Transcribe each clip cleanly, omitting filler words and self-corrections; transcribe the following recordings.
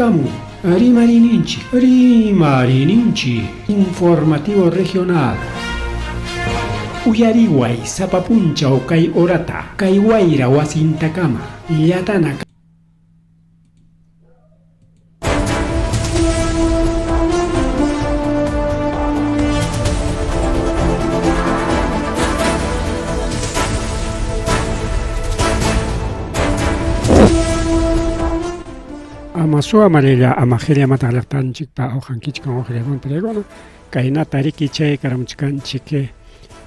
Kamu, Rimarininchi, informativo regional. Uyariway, sapapuncha o kay orata, kay wayra wasintakama, yatana. Amasua amarilla amajeria matalaktan chikpa ojankichkan ojeregon peregono kaina tariki chay karamchkan chike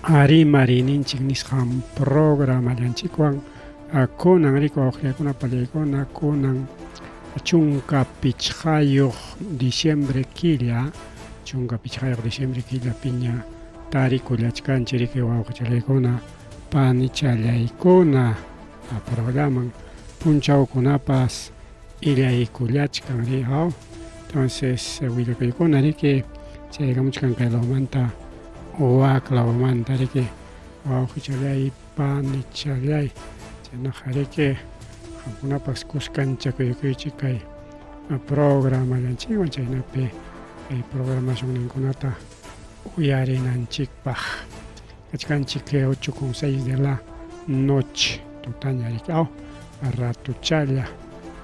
ari marinin chiknisham programa lanchikwan kunan riko ojeregona peregona kunan chunka pichhayo diciembre killa piña tariko lachkan chirike ojeregona panichalaykona programan punchawkunapas Ilia Kuliachkan Rihao, entonces Willocoycona que llegamos con que lo manta o a clavamanta que o Huchalay pan y chalay, Chenajare que una pascus cancha que chica a programa de anchigo, Chinape, programación en Conata, Uyarin Anchikpach, Cachcanchique 8:6 de la noche, Tutaña Ricao, a Ratuchala.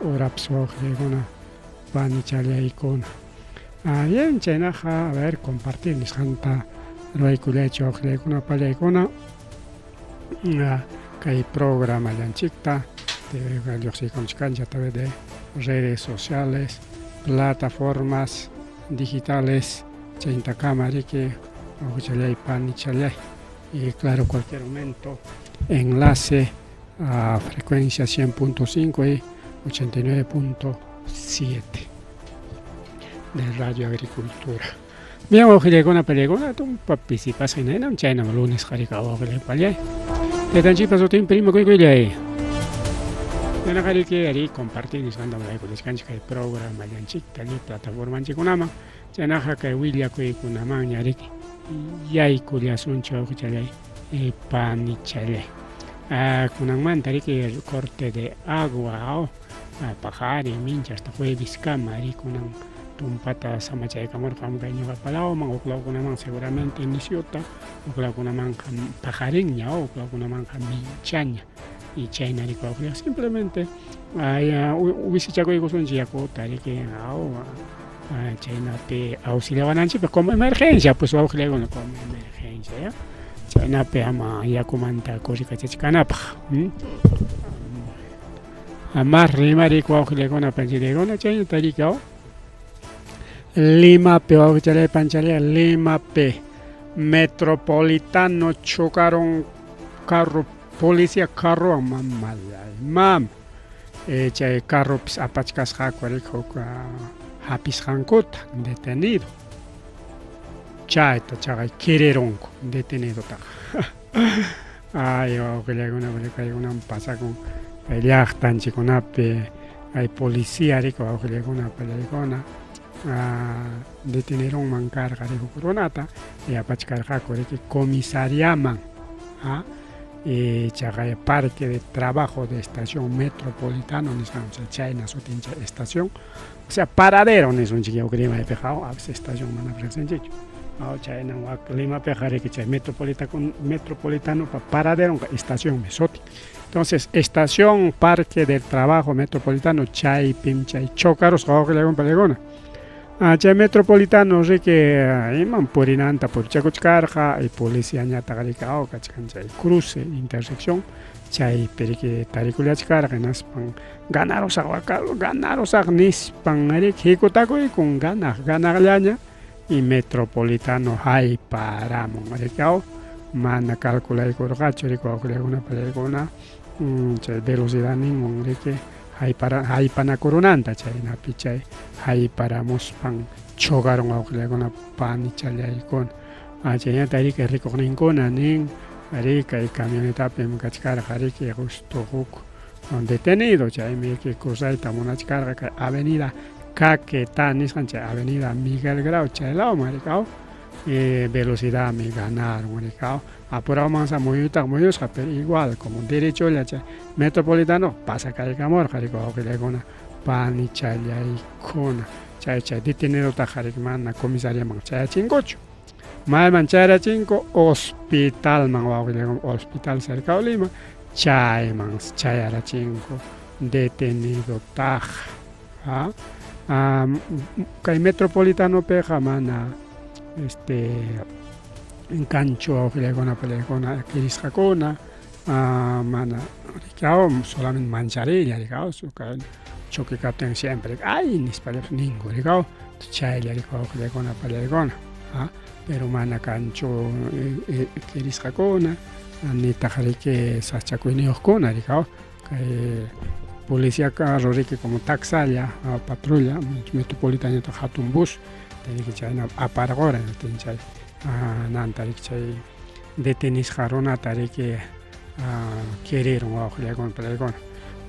Orapso Gregona, Panichalia Icona. Bien, Chenaja, a ver, compartir mis janta, Roiculecho, Gregona, Palecona, que hay programa de Anchicta, de Galioxiconchcancha a través de redes sociales, plataformas digitales, Cheinta Cámara, que Ojalia y Panichalia, y claro, cualquier momento, enlace a frecuencia 100.5 y 89.7 de Radio Agricultura. Bien, hoy con una pelegona, tú participas en el China, lunes, Jaricao, Palay. Te dan chipas o te imprimo que hay. De la Jarique, ahí compartir, y cuando me con descanso que el programa, la chica, la plataforma Chikunama, Chanaja, que William, que con una maña, y hay curiasun, chauchalay, y panichale. Con un mantari que el corte de agua, pajari, mincha, hasta jueves, camari, con un tumpata, samachay, camor, camgaño, palao, o con una man seguramente iniciota, o con una man pajariña, o con una man minchaña, y china, simplemente, hubiese chaco y gozón, chiacota, y que china te auxiliaban anchi, pues como emergencia, pues auxiliaban como emergencia, China peama ya comanta cosita chicanapa. Amar rimari cuaujilegona panchilegona China taricao. Lima pe auchale panchale Lima pe metropolitano chocaron carro policía carro mam chay carro apachkas jacuarico hapis jancot detenido. Chaita chaga quereronco detenido ta. Ay, que le hago una pasa con el tan chiconape, hay policía rico, que le hago una pelegona, detenieron mancar rico coronata, y a pachcarjaco de que comisariaman, y chaga parque de trabajo de estación metropolitano, ni san China su estación, o sea, paradero, ni es un chiquillo crema de pejado, a veces estación mana presente. China Lima Pejare que metropolitano para paradero estación mesoti. Entonces, estación parque del trabajo metropolitano chay pinchay chocaros que le hagan pelegona. Chay metropolitano que iman purinanta por chacochcarja y policía ñata garicao chay cruce intersección chay perique tariculiachcarja naspan ganaros nispan arikikotaco y con ganar y metropolitano hay paramo maricao mana calcula y corgacho rico una pelegona velocidad ningún de que hay pana coronanta chayna pichay hay paramos pan chogaron a una pan y chalay con chayna tari que rico ninguna ning rica y camioneta pem cachcar que justo hook detenido chay me que cosa y tamona chcarga avenida Caquetán, avenida Miguel Grau, Chailao, maricao, velocidad me ganaron, maricao, apurado más a muy pero igual, como derecho, metropolitano, pasa calle Camor, jaricao, que le gona, pani chayaykuna chay detenido tajarik mana comisaría man chayachinkuchu mayman chayrachinko hospitalman wawqillayku hospital cercado Lima chayman chayarachinko detenido taja kay metropolitano peja mana en cancho wawqillaykuna palaykuna kirisqakuna mana rikao solamente mancharilla rikao choque kapten siempre ay nispallapas ninku rikao chaylla rikao wawqillaykuna pallaykuna pero mana cancho kirisqakuna nitaq riki sachakuyniyoqkuna rikao kay policía carro riki como taxalla patrulla metropolitano hatun bus riki chayna aparaqora chay nanta riki chay detenisqa runata riki queriron wawqillaykuna pallaykuna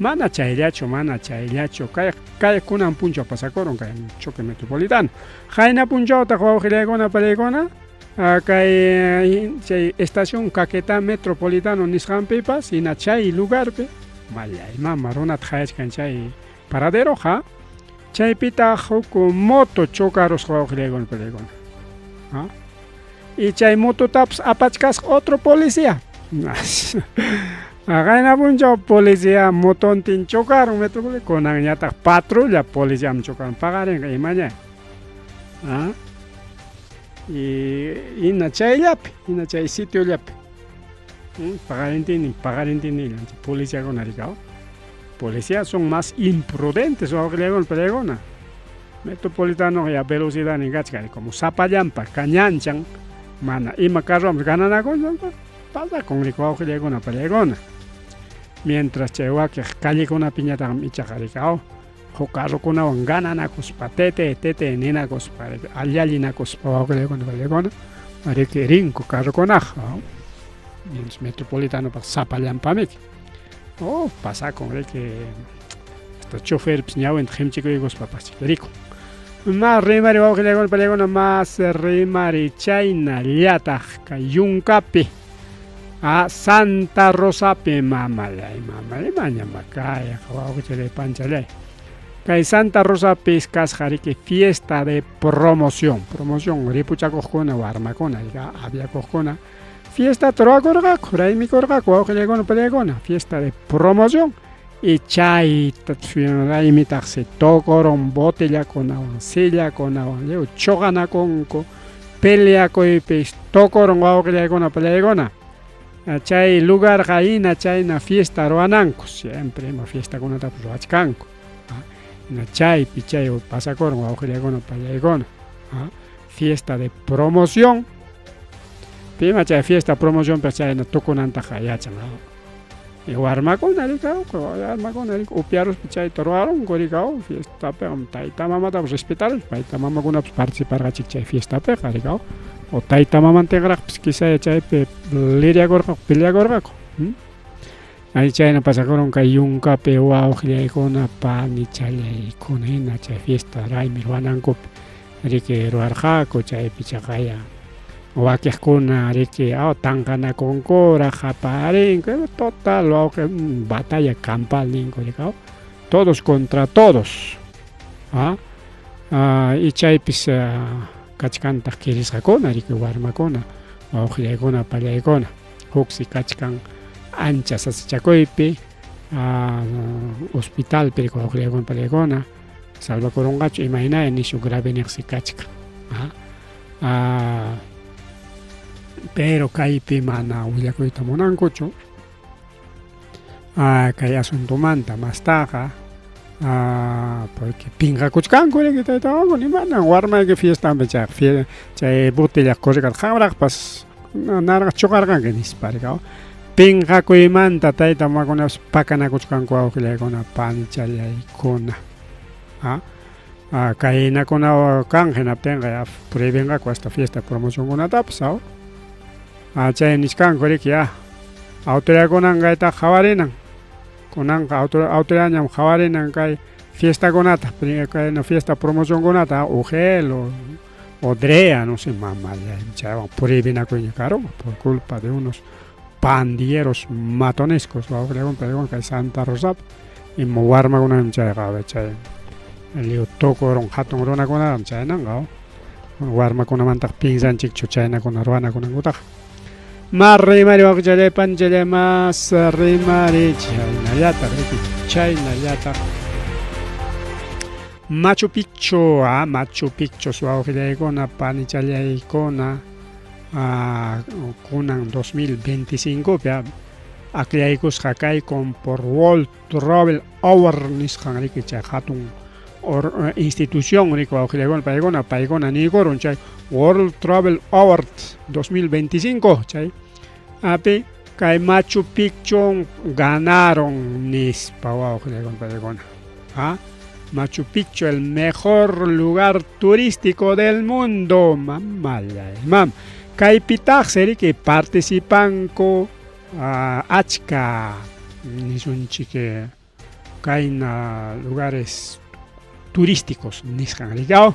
mana chayllachu kay kunan punchaw pasakuron kay choque metropolitano hayna punchawtaq wawqillaykuna pallaykuna kay chay estación Caquetá metropolitano nisqanpipas hina chay lugarpi mallaymama runata hayachkan chay paradero chaypita huk moto chocarusqa wawqillaykuna pallaykuna y chay mototapas apachkasqa otro policía Agayna punchaw policía motontin chocaron metropolitano kunan ñataq patrulla policíaman chocaron pagarinqa imaña y hina chay sitiollapi pagarintini policíakuna rikao policías son más imprudentes wawqillaykuna pallaykuna metropolitano ya velocidad ninkachka como sapallampa kañanchan mana ima carroman gananakunchon pasa con wawqillaykuna pallaykuna mientras chay wakiq callekunapi ñataq ichaqa rikao huk carrokunawan gananakuspa tete ninakuspa allallinakuspa wawqillaykuna pallaykuna riki rinku carrokunaqa metropolitanopas sapallampamiki pasakun riki hasta choferpis ñawinta qhimchikuykuspapas rikun mas rimari wawqillaykuna pallaykuna mas rimari chaynallataq kay yunkapi Santa Rosapi mamalay mañama kay wawqichay panchallay kay Santa Rosapi kasqa riki fiesta de promoción ripuchakuqkuna warmakuna aviakuqkuna fiesta ruwakurqaku raymikurqaku wawqillaykuna pallaykuna fiesta de promoción y chayta raymitaqsi tokoron botellakunawan sillakunawan choqanakunku peleakuypis tokoron wawqillaykuna pallaykuna chay lugarqa hina chayna fiesta ruwananku siempre ima fiestakunatapas ruwachkanku hina chaypi chay pasakuron wawqillaykuna pallaykuna fiesta de promoción pima chay fiesta promoción chayna tukunantaqa yachan warmakuna rikao upiaruspi chayta ruwarunku rikao fiestapi tayta mamatapas respetarush payta mamakunapas participarqachik chay fiestapiqa rikao o tayta maman tigraqpis quizá chaypi liriakurqaku peleakurqaku ay chayna pasakuron kay yunkapi wawqillaykuna pani challaykuna hina chay fiesta raymi ruwanankupi riki ruwarqaku chaypi chaqaya wakiqkuna riki tanqanakunkura qaparinku total batalla campal ninku rikao todos contra todos y chaypis kachkantaq kirisqakuna riki warmakuna wawqillaykuna pallaykuna huqsi kachkan ancha sasachakuypi hospitalpi riki wawqillaykuna pallaykuna salvakurunqachu imaynaya nishu grave niqsi kachka pero kaypi mana willakuyta munankuchu kay asuntumanta mastaqa porque pinqakuchkanku riki taytawankuna imanan warmayki fiestapi chay botella kurikata qhawaraqpas narqa chuqarqanki nispa rikao pinqakuymanta tayta mamakunapas pakanakuchkanku wawqillaykuna pani challaykuna kaynakunawan kan hinaptinqa prohibinqaku hasta fiesta promocionkunatapas chay nishkanku riki autoridadkunaqa kayta qhawarinan kunanqa autoridadñam qhawarinan kay fiestakunata kayna fiesta promocionkunata Ugel o DREA no sé mamallay chaywan prohibinakuyña karuqa por culpa de unos pandilleros matonescos wawqillaykuna kay Santa Rosapi immo warmakunaman chayqa chay tukuron hatun runakunawan chaynanqa warmakunamantaqa pinsanchikchu chaynakuna ruwanakunankutaq rimari waqllaypanchallay mas rimari chaynallataq chaynallataq Machu Picchu Machu Picchu suwawqillaykuna panichallaykuna kunan 2025pi aklaykusqa kaykun por World Travel Award nisqan riki chay hatun institución riki wawqillaykuna paykuna nikurun chay World Travel Award 2025 chay api kay Machu Picchu ganaron nispa wawqillaykuna paykuna Machu Picchu, el mejor lugar turístico del mundo. Mam. Kaypitaq seriki participanku achka nisunchik kayna lugares turísticos nisqan rikao.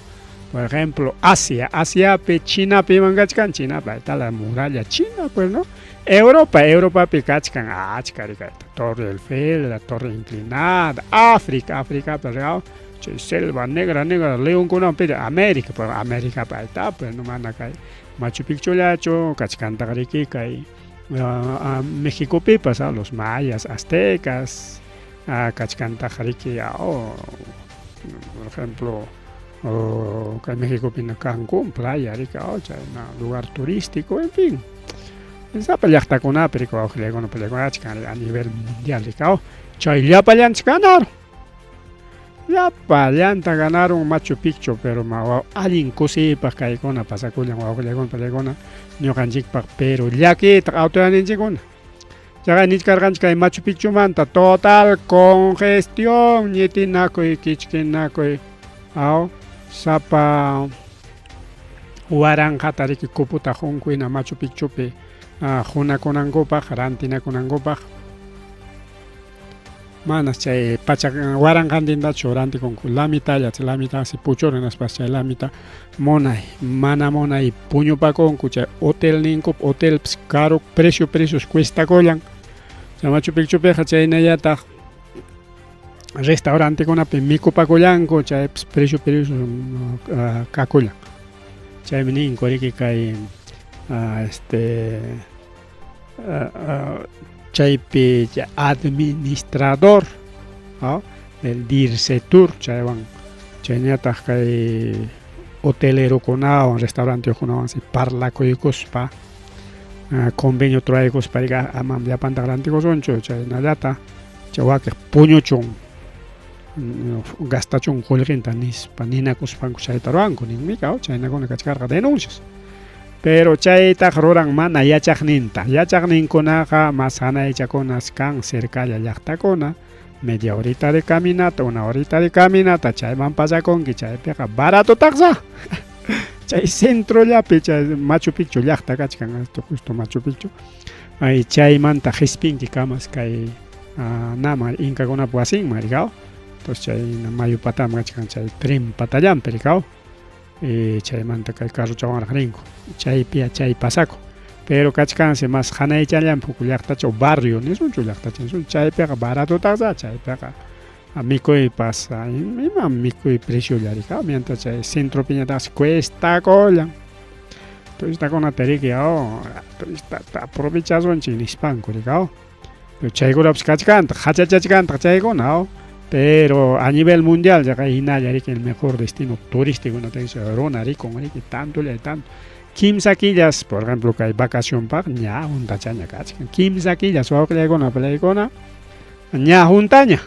Por ejemplo, Asiapi, Chinapi mangachkan, Chinapi está la muralla china, pues, ¿no? Europapi kachkan achka rikayta. Torre Eiffel, la torre inclinada, África, pero selva negra, león con América, pues América pa está, pues no manda kay Machu Picchu lacho, kachkanta riki kay México pipas, los mayas, aztecas, kachkanta riki, por ejemplo, kay México pina Cancún, playa riki, lugar turístico, en fin. Esa llaqtakuna pero a nivel mundial rikao chay llapallanta ganaron Machu Picchu pero allin kusipaq kaykuna pasakullan wawqillaykuna ñuqanchikpaq pero llakita autoyaninchikuna chaqa niskarqanchik kay Machu Picchumanta total congestión ñitinakuy kichkinakuy sapa waranqata riki kuputa hunkuyna Machu Picchupi hunakunankupaq rantinakunankupaq manas chay pachak waranqantintachu rantikunku lamitalla lamita si puchurinaspas chay lamita mana monay puñupakunku chay hotel ninkup hotel caro precios cuestakullan chay Machu Picchupiqa chaynallataq restaurantikunapi mikupakullanku chay precios kakullan chaymi ninku riki kay chaypi administrador del Dircetur chaywan chaynataq kay hotelerokunawan restaurantekunawan parlakuykuspa convenio traykuspa rika ama llapantaq rantikusunchu chaynallata chay wakiq puñuchun gastachun qullqinta nispa ninakuspanku chayta ruwanku ninmika chaynakuna kachkarqa denuncias pero chaytaq ruran mana yachaqninkunaqa mas hanaychakunas kan cercalla llaqtakuna media horita de caminata una horita de caminata chayman pasakunki chaypiqa barato taqsa chay centrollapi chay Machu Picchu llaqta kachkan justo Machu Picchu chaymanta hispinki kamas kay nama inkakunapi wasinman rikao entonces chay mayu patam kachkan chay tren patallampi rikao chaymanta kay carruchawanraq rinku chaypi chay pasako pero kachkansi mas hanaychallampi huk llaqtachaw barrio nisunchu llaqtachaw chaypiqa barato taqsa chaypiqa mikuypas ima mikuy preciolla rikao mientras chay centropiñataqsi cuestakullan turistakunata riki turistata aprovechashunchik nispanku rikao pero chaykunapis kachkantaq hachachachkantaq chaykuna pero a nivel mundial ya hinalla riki el mejor destino turístico no te runa rikun riki tanto kimsa killas por ejemplo kay vacación paq ña juntachaña kachkan kimsa killas wawqillaykuna palaykuna ña juntaña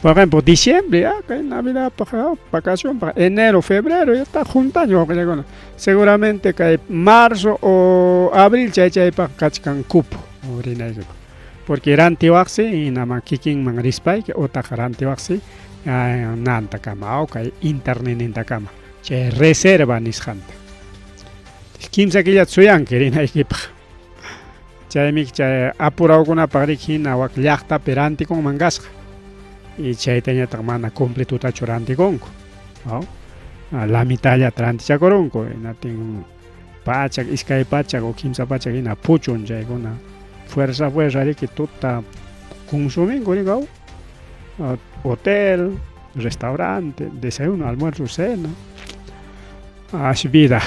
por ejemplo diciembre kay navidad paq vacación paq enero febrero ya está juntaña wawqillaykuna seguramente kay marzo o abril chaypaq kachkan cupo rinaykupa porque rantiwaqsi inama kikinman rispayki utaq rantiwaqsi nantakama kay internetintakama chay reserva nisqanta kimsa killata suyanki rinaykipaq chaymi chay apurawkunapaq riki hina wak llaqtapi rantikunman kasqa y chaytañataq mana completutachu rantikunku la mitallata rantichakurunku inatin pachak iskay pachak o kimsa pachak hina puchun chaykuna fuerza riki tuta consuminku rikao hotel, restaurante, desayuno, almuerzo, cena. Vida.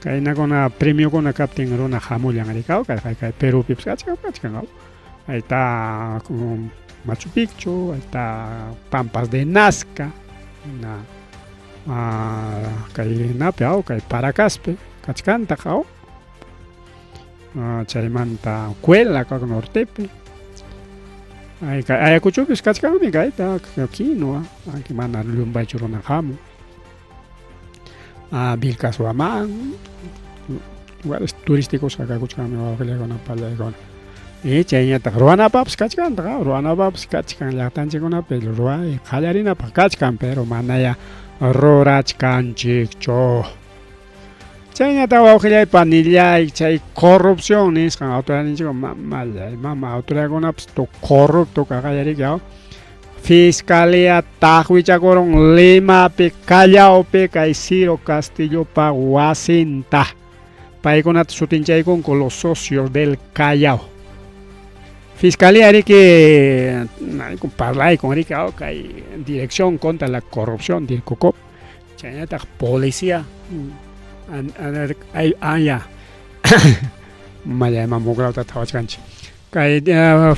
Kaya na premio ko na captain ro na hamol yang arikaw kaya Peru pips kachka. Ahí está Machu Picchu, ahí está Pampas de Nazca, kay Napeao, kay Paracaspe, Kachkanta kao, Chaymanta Cuela, kag Nortepe, Ayacuchupis Kachkami, Gaita, Quinoa, aquí mana Lumbay Churona Hamu, Vilcasuamán, lugares turísticos acá Kuchkami, Oaxaca, Palegona. Y chayñata ruana paps kachkan llaqtanchikuna pero ruay qallarina kachkan pero manaya rurachkanchikchu. Chayñata wawqillaypa nillay chay corrupción nisqan autoridadninchikqa mama autoridadkunapas tu corrupto qallarirqa Fiscalía taqwichakurun Limapi Callaopi kay Ciro Castillopa wasinta paykunata sutinchaykunku los socios del Callao. Fiscalía que parlay con Rica hay dirección contra la corrupción del COCOP. Chaynata policía ya maya mamograuta tawachkanchi.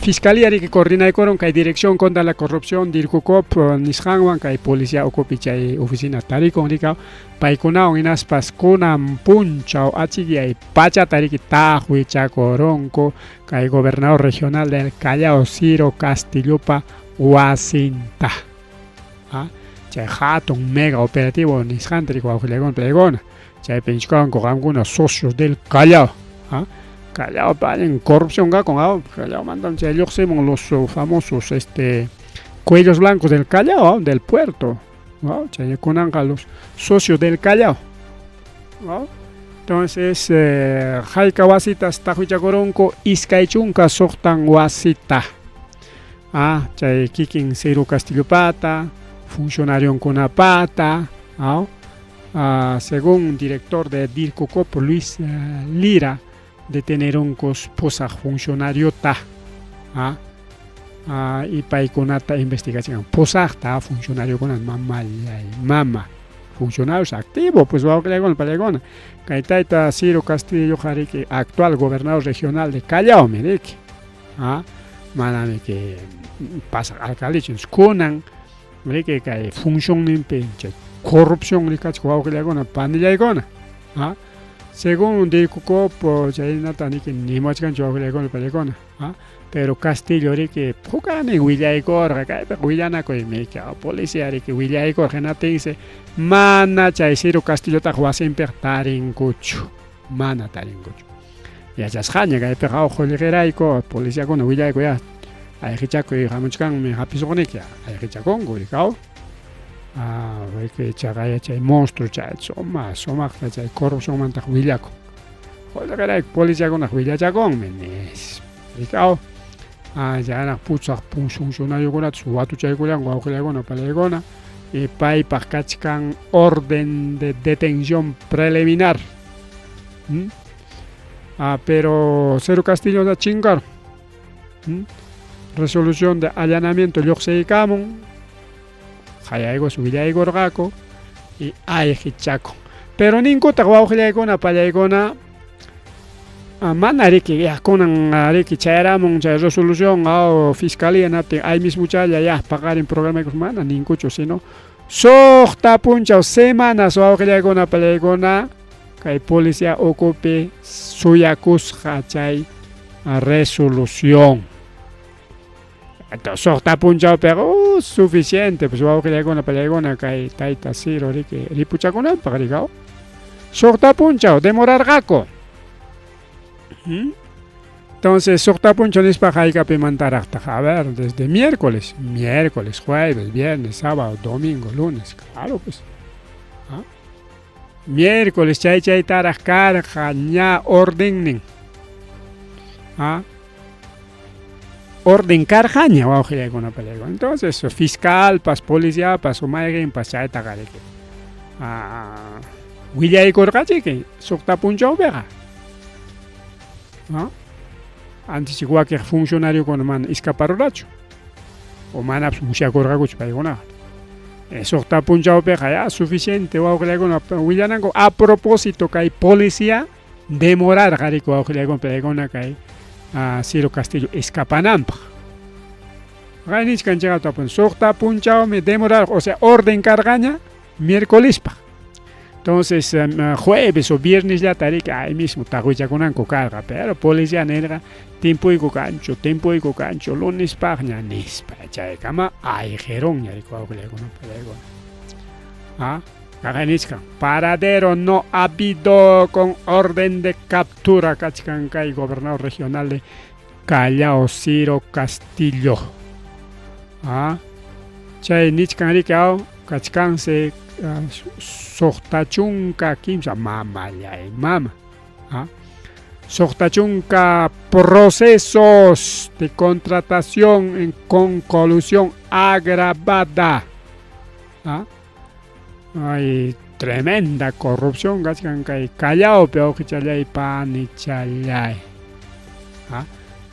Fiscalía que coordina con hay dirección contra la corrupción del COCOP nishanwan hay policía ocupi chay oficina tari con Rica paikunao inas paskunam punchao achigi hay pacha tariki tahui chakoronko kay gobernador regional del Callao Ciro Castillopa wasinta. Chay hatun mega operativo nishantrico auxilegón plegona. Chay pinchkan con algunos socios del Callao. Callao en corrupción con Callao mandan chay los famosos cuellos blancos del Callao, del puerto. Chay con los socios del Callao. Entonces, Jaika wasitas tahuichakoronko iskaychunka sohtan wasita. Chay kikin Ciro Castillopata, funcionario kunapata, según director de DIRCOCOP Luis Lira, deteneronkos posa funcionario ta. Y paikonata investigación. Posachta funcionario con mama. Funcionarios activos, pues va a creer con el palegón. Caitaita Ciro Castillo Jarique, actual gobernador regional de Callao, Merique. Maname que pasa alcaldes Conan, Merique que función limpieza, corrupción, Ricach, va a creer con el pandilla y gona. Según el COCOP, ya hay nada ni que ni más que yo creo con el palegón. Pero Castillo que pocane William Igor, William Coimeca, policía que William Igor genate dice, mana chay Ciro Castillo ta huasen pertarin cucho, mana tarin cucho. Ya ya sjaña que pegado joligeraiko, policía con William Igor ya, hay hichaco y jamuchkan me hapisonekia, hay hichacón guricao. Que chagaya chay monstruo chay soma chay corrupción manta Williaco. Joligeraiko policía con William chacón menes. Ricao. Ya na pucha funcionario con su atu chay kulan guauquilagona palegona y pai pakachkan orden de detención preliminar. Pero Ciro Castillo da chingar. Resolución de allanamiento yoxeikamon hayaigo subilaigo rgaco y aihichaco. Pero ninguta guauquilagona palegona manari que ya con ari que charamon cha resolución o fiscalía nate hay mismo chaya ya pagar en programa que mana nincucho sino sohta puncha semanas o que con a pelegona que policía ocupe suyacus hachay resolución. Entonces sohta puncha pero suficiente pues o que con a pelegona que taita siro que ripucha con el pagarigao sohta puncha demorar gaco. Entonces, Sokta Punchonis Pajaika Pimantarachta, a ver, desde miércoles, jueves, viernes, sábado, domingo, lunes, claro, pues. Miércoles, chay tarajkar, jaña, orden. Orden carjaña, o con una pelea. Entonces, fiscal, pas policía, pas umaygen, pas chay tagareke. William Corgachique, Sokta Puncho Vega. Antes igual que funcionario con man escaparoracho. o manaps mushakurqakuchu paykuna suqta punchawpiqa ya suficiente wawqiykuna willananku a propósito kay policía demorarqa riku wawqiykuna paykuna kay Ciro Castillo escapananpaq qaynichkanchikqa tapun suqta punchawmi demorar o sea orden karqaña miércolespaq entonces jueves o viernes ya tarik ahí mismo tawichakunanku karqa pero policía nirqa tiempuyku kanchu lunes paqña nispa chaykama ayqirunña riku wawqiykuna paykuna kaqaynichkan paradero no habido con orden de captura kachkan kay gobernador regional de Callao Ciro Castillo chay nichkan rika kachkanse suqtachunka kimsa mamallay mama suqtachunka procesos de contratación con colusión agravada hay tremenda corrupción kachkan kay Callaopi wawqichalay panichalay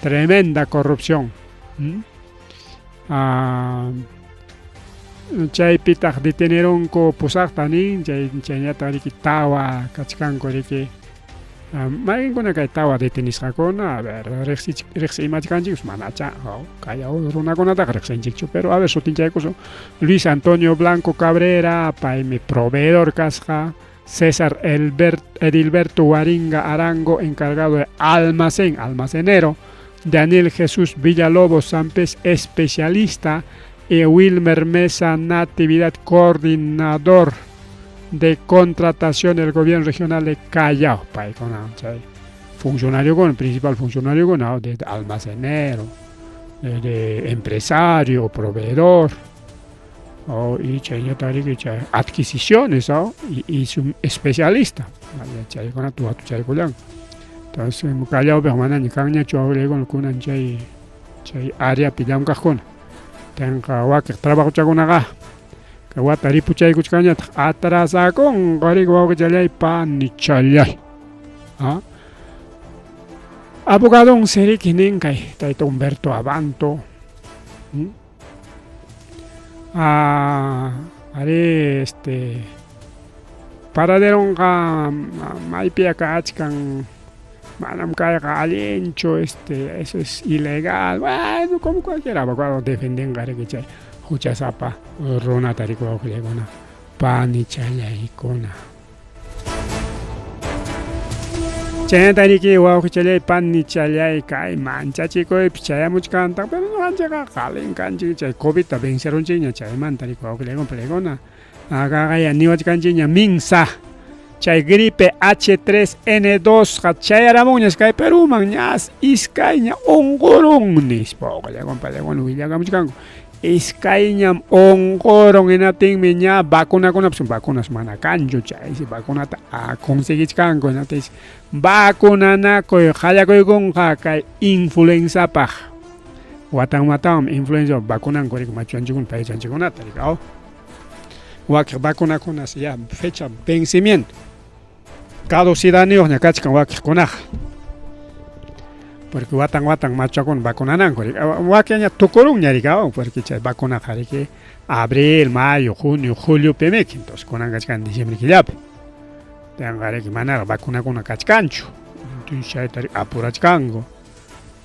tremenda corrupción chaypitaq deteneronku pusaqtani chayñataq riki tawa kachkanku riki mayqinkuna kay tawa detenisqakuna a ver riqsi imachkanchik manacha Callao runakunataqa riqsinchikchu pero a ver sutinchaykusun Luis Antonio Blanco Cabrera paymi proveedor kasqa César Edilberto Waringa Arango encargado de almacenero Daniel Jesús Villalobos Sampes especialista y Wilmer Mesa Natividad coordinador de contratación del gobierno regional de Callao funcionario principal funcionario de almacenero de empresario proveedor y adquisiciones y su especialista entonces Callao manani kanña chuawriykuna kunan chay área pillamkaqkuna tenqa wakiq trabajochakunaqa kay wata ripuchaykuchkañataq atrasakun riku wawqichalay panichalay abogadon seriki nin kay tayta Humberto Abanto ari paraderonqa maypiqa achkan manam kayqa allinchu eso es ilegal bueno como cualquier abogado defendenqa riki chay huchasapa runata riku wawqiykuna panichallaykuna chayta riki wawqichalay panichalay kay manchachikuypi chayamuchkantaq pero ñuqanchikqa qalinkanchik chay COVIDta vencerunchikña chaymanta riku wawqiykuna kaqaya niwachkanchikña minsa chay gripe H3N2 chayaramunñas kay Peruman ñas iskayña unqurun nispa wawqiykuna willakamuchkanku iskayñam unqurun hinatinmi ña vacunakunapas vacunas mana kanchu chaysi vacunata conseguichkanku hinatis vacunanakuy qallakuykunqa kay influenzapaq watan influenza vacunanku riku machuanchikuna paichanchikunata rika wakiq vacunakunas ya fecha vencimiento caducidaniyuqña kachkan wakiqkunaqa porque watan machakuna vacunananku wakiña tukurunña rika porque chay vacunaqa riki abril, mayo, junio, julio pimiki entonces kunan kachkan diciembre killapi tenqa riki manara vacunakuna kachkanchu entonces chayta apurachkanku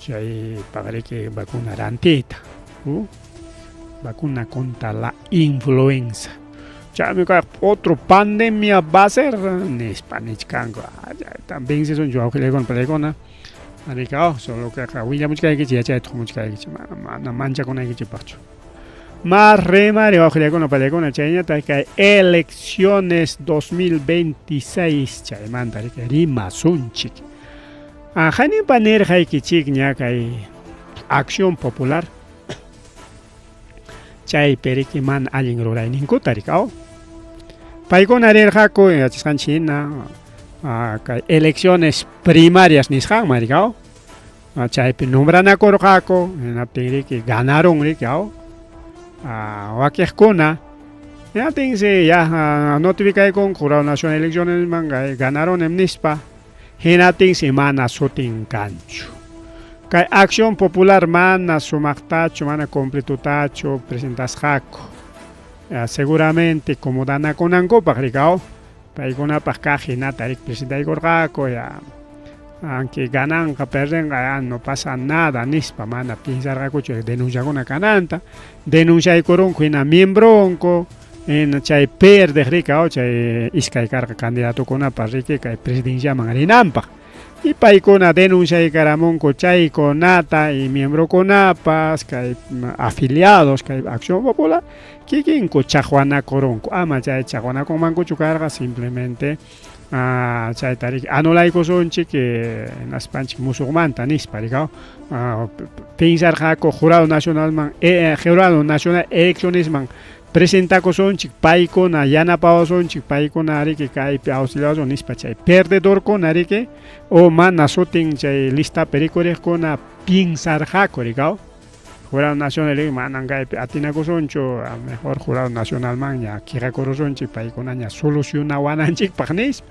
chaypaqa riki vacunarantiyta vacuna contra la influenza chaymi otro pandemia va a ser nispa nichkanku también se son wawqiykuna paykuna rika solo que willamuchkaykichik yachaytuqmuchkaykichik mana manchakunaykichikpaqchu más remari wawqiykuna paykuna chayñataq kay elecciones 2026 chaymanta rika rimasunchik haynimpa nirqaykichikña kay acción popular chaypi riki mana allin rurayninkuta rika paykuna rirqaku yachasqanchikna kay elecciones primarias nisqanman rika chaypi nombranakurqaku hinaptin riki ganaron rika wakiqkuna hinaptinsi ya notificaykunku Jurado Nacional Eleccionesman ganaron nispa hinaptinsi mana sutin kanchu Kay Acción Popular mana sumaktacho, mana completutacho, presentas jaco. Seguramente como dana conango pagricao, paigona pascajina tarik presenta igorgaco ya. Aunque ganan que pierden no pasa nada nispa mana pensar gacucho denuncia con una cananta denuncia y coron cuina miembro en chay perde rica o chay iskai carga candidato con una parrique que presidencia mangarinampa y paicona denuncia y caramón chay con nata y miembro con apas que afiliados que Acción Popular que quien cochajuana coronco ama chay chajuana con manco chucarga simplemente chay tarik anolaiko sonchi que nas panchi musulman tanis parigao pensar jako jurado nacional man jurado nacional elecciones man presenta ko sonchi paiko na yana pao sonchi paiko na ari que kai auxiliado sonis pachay perdedor con ari que o man nasotin chay lista pericore con a pensar jako rigao Jurado Nacional manangay atina ko soncho mejor Jurado Nacional man ya kira ko sonchi paiko na nya soluciona wananchik pagnis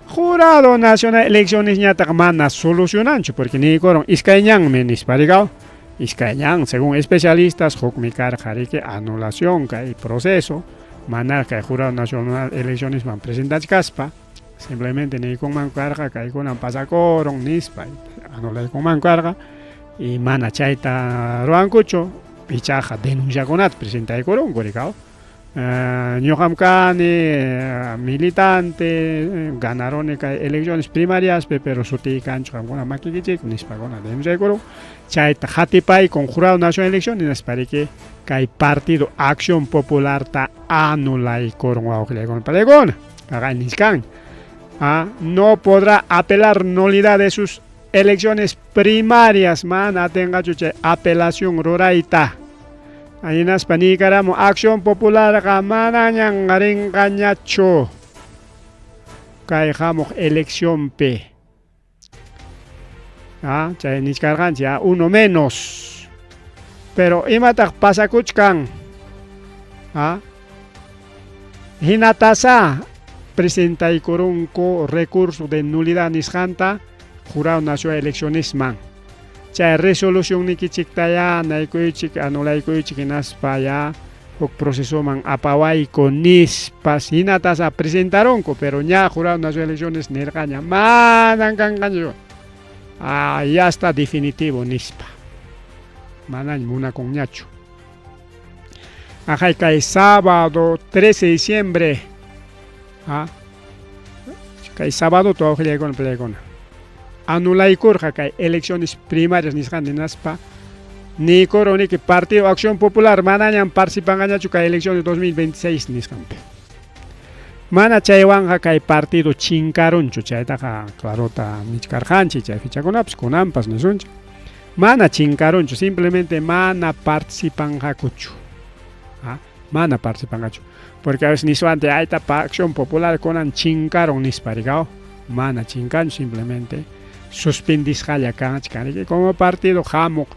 Jurado Nacional elecciones ñata mana solucionancho porque ni coron iskañan menis parigao iskañan según especialistas hokmikar jarike anulación que proceso manar que Jurado Nacional elecciones man presentas caspa simplemente ni con man carga que con pasa coron nispa anula con man carga y mana chaita roancucho pichaja denuncia conat presenta coron goricao militante ganaron elecciones primarias pero suti cancho alguna maquiquiche ni spagona de coro chaita hatipai con Jurado Nacional elecciones para que hay partido Acción Popular ta anula y coron a con palegona hagan niscan no podrá apelar nulidad de sus elecciones primarias mana tenga chuche apelación ruraita ahí en España caramo Acción Popular gamana ñangarin gañacho caijamos elección P chay ni cargancia uno menos pero imatak pasa kuchkan hinatasa presenta y coronco recurso de nulidad nisjanta Jurado Nacional Elecciones man chay resolución ni kichiktaya naikuichik anulaikuichik naspaya ok proceso man apawai con nispas hinatasa presentaron pero ya Jurado Nacional Elecciones nergaña manan gangaño ya está definitivo nispa manan muna con ñacho ajá cae sábado 13 de diciembre cae sábado todo el con plegona anulai corja que elecciones primarias ni naspa ni coro ni que partido Acción Popular manañan participan gaña chuca elecciones 2026 ni scampe mana chaywan que partido chincaroncho chayta clarota michkarjanchi chay ficha con ampas ni soncha mana chincaroncho simplemente mana participan jacucho mana participan gacho porque a veces ni suante hay tapa Acción Popular con chincaron ni sparigao mana chincan simplemente suspendis jaya que como partido jamok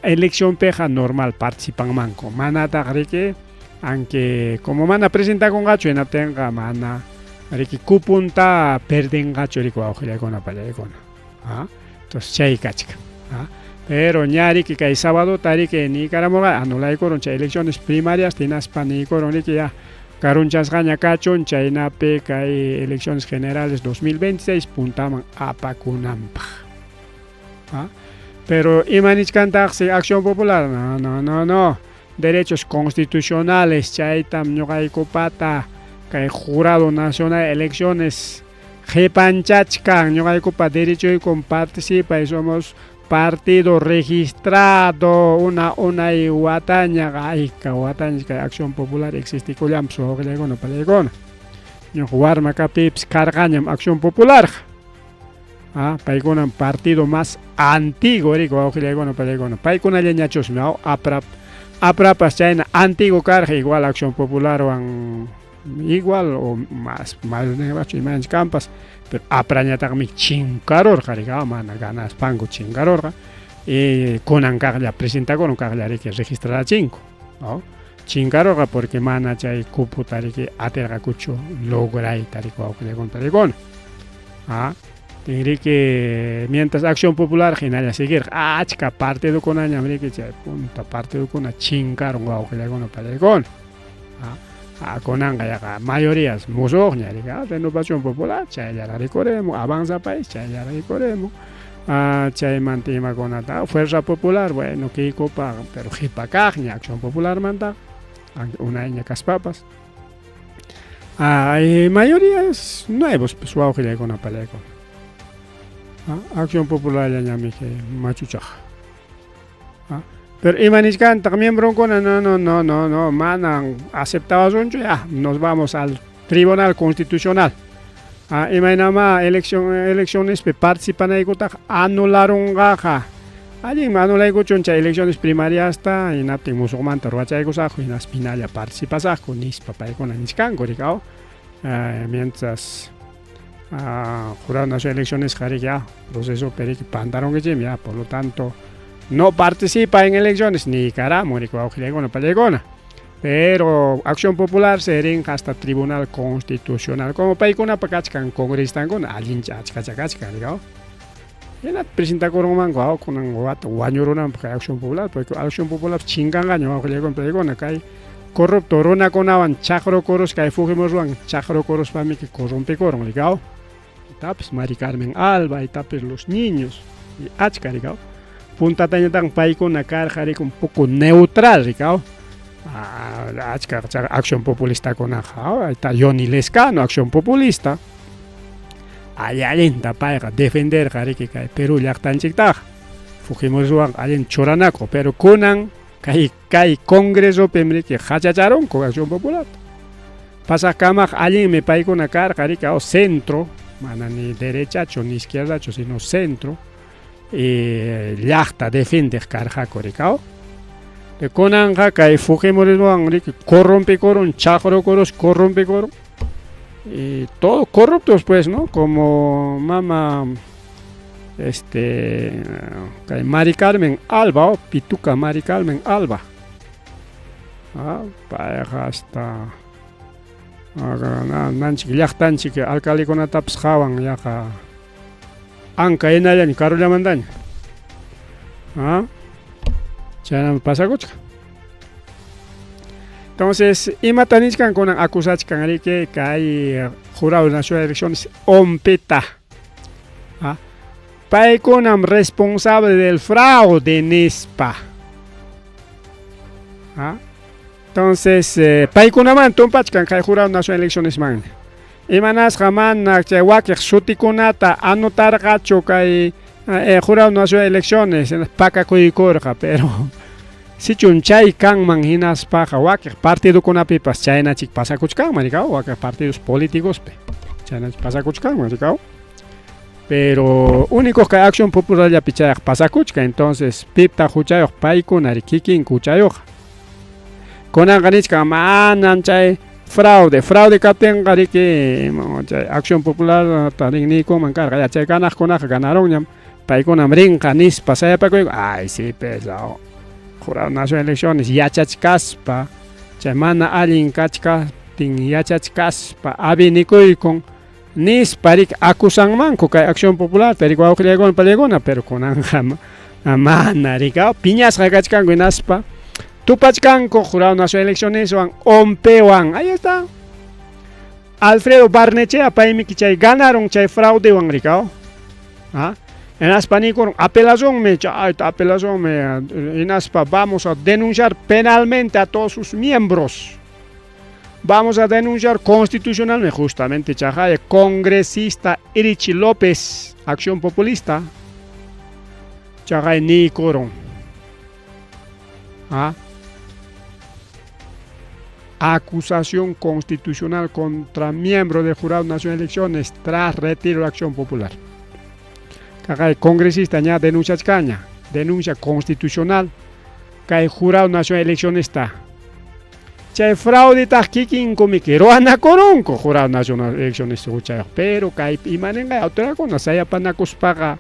elección peja normal participan manco mana que aunque como mana presenta con gacho en tenga mana que cupunta perden gacho rico aujile con apaya con entonces chay cachica pero ñari que cae sábado tari que ni caramoga anulai coron elecciones primarias tinas pani coron que ya Carunchas gaña cachon chaina pe cae elecciones generales 2026 puntaman apacunampa pero imanich cantarse Acción Popular no derechos constitucionales chaitam ñoqayku pata cae Jurado Nacional elecciones jepanchachkan ñoqayku pa derecho y con participa y somos partido registrado una y wataña gaika wataña que Acción Popular existe colam so no palegona no warma capips cargañam Acción Popular paigona partido más antiguo rico no palegona paigona leñachos no aprapas china antiguo carga igual Acción Popular o igual o más negocio y más campas pero aprañata mi chingaror jariga mana ganas pango chingaror con ancarla presenta con ancarla que registrada 5 chingaror porque mana chay cuputari que aterga cucho logra y tarico que con tarigón Tendría que mientras Acción Popular general seguir achka partido con año que chay punta partido con a chingar un guau que le con para con a con anga ya mayorías musoña diga Renovación Popular chay ya la recorremos avanza país chay ya la recorremos chay mantima con ata Fuerza Popular bueno que copa pero hipacagna Acción Popular manda una aña caspapas hay mayorías nuevos pues guau que le con a para con Acción Popular ya llame que machucha. Pero imaniscan también bronco no, manan aceptados ya nos vamos al Tribunal Constitucional. Imanama elecciones que participan ahí anularon gaja. Allí anularon choncha elecciones primarias hasta y napti musulmán torwacha y nas pinalla participas con nis papá con aniscan goricao. Mientras jurado nacional elecciones ya proceso perique pantaron que ya por lo tanto no participa en elecciones ni caramo ni con palegona pero Acción Popular se rinca hasta Tribunal Constitucional como paikuna pakachkan congresistan con alguien chachka digamos y la presenta con un mango con un guato guañorona Acción Popular porque Acción Popular chingan gaño con palegona kai corrupto rona con avan chakro coros kai fugimos ruan chakro coros para mí que corrompe coron digamos tapes Mari Carmen Alba y tapes los niños y achka digao punta taña tan paiko na carja un poco neutral digao achka Acción Populista con aja está Johnny Lescano Acción Populista allá lenta para defender que Perú llaktan chikta fujimos ruan allen choranaco pero kunan kai congreso pemri que hachacharon con Acción Popular pasa cama allen me paiko na carja o centro mana ni derecha ni izquierda sino centro llakta defender carja coricao de conanja kai fujimos ruan que corrompe coron chakro coros corrompe coron y todo corruptos pues no como mama kai Mari Carmen Alba pituca Mari Carmen Alba para hasta nanchik llaktanchik alcalde taps jawan yaqa anka enayan Carola mandaña chana pasakuchka entonces imatanichkan con acusachkan ari que hay jurado nacional de elecciones ompeta paikonam responsable del fraude nispa entonces paikunaman tumpachkan kay jurado nacional de elecciones man imanas jaman chay wakij sutikunata anotarqachu kay jurado nacional de elecciones pakakuykurqa pero sichun chay kanman hinaspaqa wakij partidokunapipas chaynachik pasakuchkanman rikaw wakij partidos políticos chaynachik pasakuchkanman rikaw pero único que Acción Popular ya pichayaq pasakuchka entonces pipta huchayuq paykunari kikin kuchayuq kunanqanichka manan chay fraude kaptinqa que Acción Popular tarinikuman karqa ya chay ganaqkunaqa ganaronñam paykunam rinqa nispa sayapakuyku ay sí pesado Jurado Nacional de Elecciones yachachkaspa chay mana allin kachkaptin yachachkaspa avinikuykun nisparik acusanmanku kay Acción Popular perico awqillaykunan pallaykuna pero kunanqa mana rikaw piñasqa kachkanku hinaspa tupachkanku Jurado Nacional de Elecciones wan ompewan ahí está Alfredo Barnechea paymi chay ganaron chay fraude wan rikaw en Aspanicor apelación me en Aspa vamos a denunciar penalmente a todos sus miembros. Vamos a denunciar constitucionalmente justamente Chajay, congresista Irichi López, Acción Populista. Chajay ni coron. Acusación constitucional contra miembro del Jurado Nacional de Elecciones tras retiro de Acción Popular. Kay congresista ña denuncia caña, denuncia constitucional, kay Jurado Nacional de Elecciones está. Chay fraude ta kikin komikero ana koronko Jurado Nacional de Elecciones escucha, pero kay imanenga autoridad con saya panakuspaga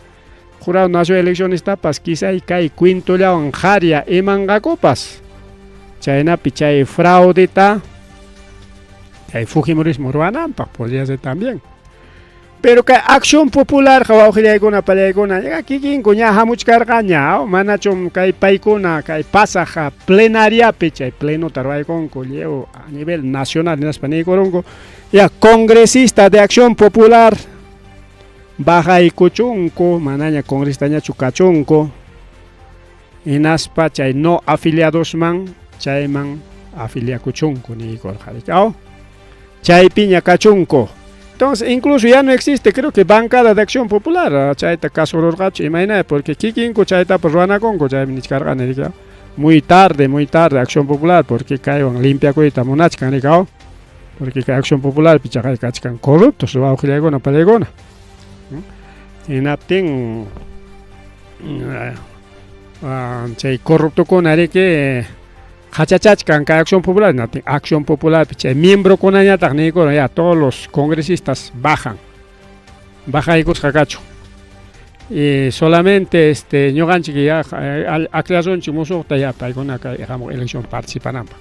Jurado Nacional de Elecciones está pas quizá y kay quinto lawan jaria emanga copas. Chay na pichay fraude ta, kay Fujimorismo ruanampa podría ser también. Pero que acción popular kawaujilyaykuna palyaykuna kikinkuña hamuchkarqaña manachum kay paykuna kay pasaja plenariapi chay pleno tarwaykunku llevo a nivel nacional nispa niykurunku ya congresista de acción popular bajaykuchunku manaña congrestañachu kachunku hinaspa chay no afiliadosman chayman afiliakuchunku niykurqarikaw chaypiña kachunku. Entonces, incluso ya no existe, creo que bancada de acción popular, chayta kasururqachu imayna, porque kikinku chayta por ruanakunku chay nichkarqani rikaw. Muy tarde, acción popular, porque kaywan limpiakuyta munachkan rikaw. Porque kay acción popular pichaqay kachkan corruptos, wawqillaykuna pallaykuna. Hinaptin chay corruptukuna riki hachachachkan kay acción popular, acción popular picha miembro kunañataq niykuna ya todos los congresistas bajaykusqa kachu y solamente ñuqanchik ya aclarashunchik musuqta ya paykuna kay elección participananpaq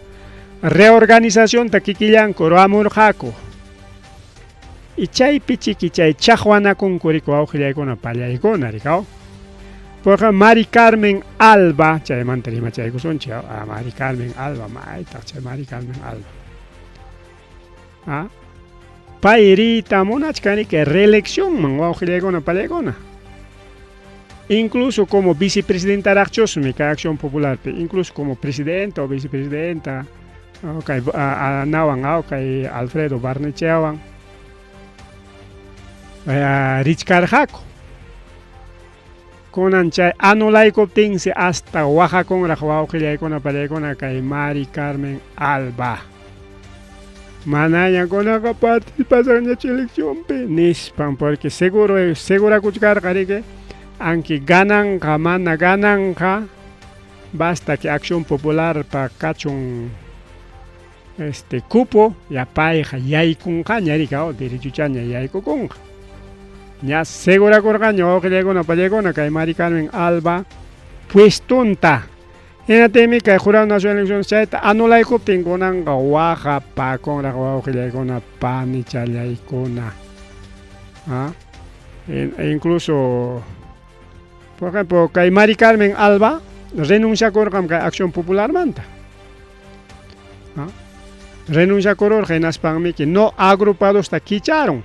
reorganización ta kikillanku ruamurqaku y chaypi chiki chay chaqwanakunku riku wawqillaykuna pallaykuna rikaw. Por ejemplo, Mari Carmen Alba, chaymanta rimachaykusunchik, Mari Carmen Alba, maytaq chay Mari Carmen Alba. Payrita munachkanika reelección man wawqillaykuna pallaykuna. Incluso como vicepresidenta raqchusmi kay Acción Popular, incluso como presidenta o vicepresidenta, kay nawan kay Alfredo Barnecheawan, richkarqaku. Kunan chay anulaykuptinsi hasta Oaxaconraq wawqillaykuna pallaykuna kay Mari Carmen Alba. Manañakunaqa participasanñachu eleccionpi nispan, porque segurakuchkarqa riki anki gananqa mana gananqa basta que Acción Popular pa kachun cupo ya payqa yaykunqaña rikaw derechuchaña yaykukunqa. Ya segurakurqaña wawqillaykuna pallaykuna kay Mari Carmen Alba puestunta hinatimi kay Jurado Nacional de Elecciones chayta anulaykuptin kunanqa waqapakunraq wawqillaykuna panichalyaykuna. Incluso por ejemplo kay Mari Carmen Alba renunciakurqam kay Acción Popular manta. Renunciakururqa hinaspanmi que no agrupados ta kicharon.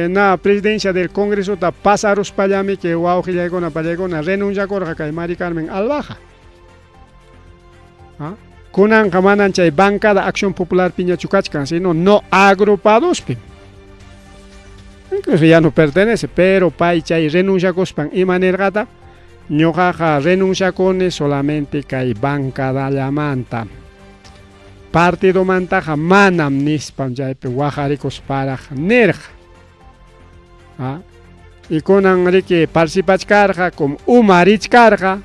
Na presidencia del Congreso ta pasaros pallami que wawqillaykuna pallaykuna renunciakurqa kay Mari Carmen Albaja. Kunanqa manan chay bancada Acción Popular piñachu kachkan, sino no agrupados pi. Incluso ya no pertenece, pero pay chay renunciakuspan imanirqata ñuqaqa renunciakuni solamente kay bancada llamanta. Partido mantaja manam nispam chaypi waqarikusparaq nirqa. Y kunan riki participachkarqa como umarichkarqa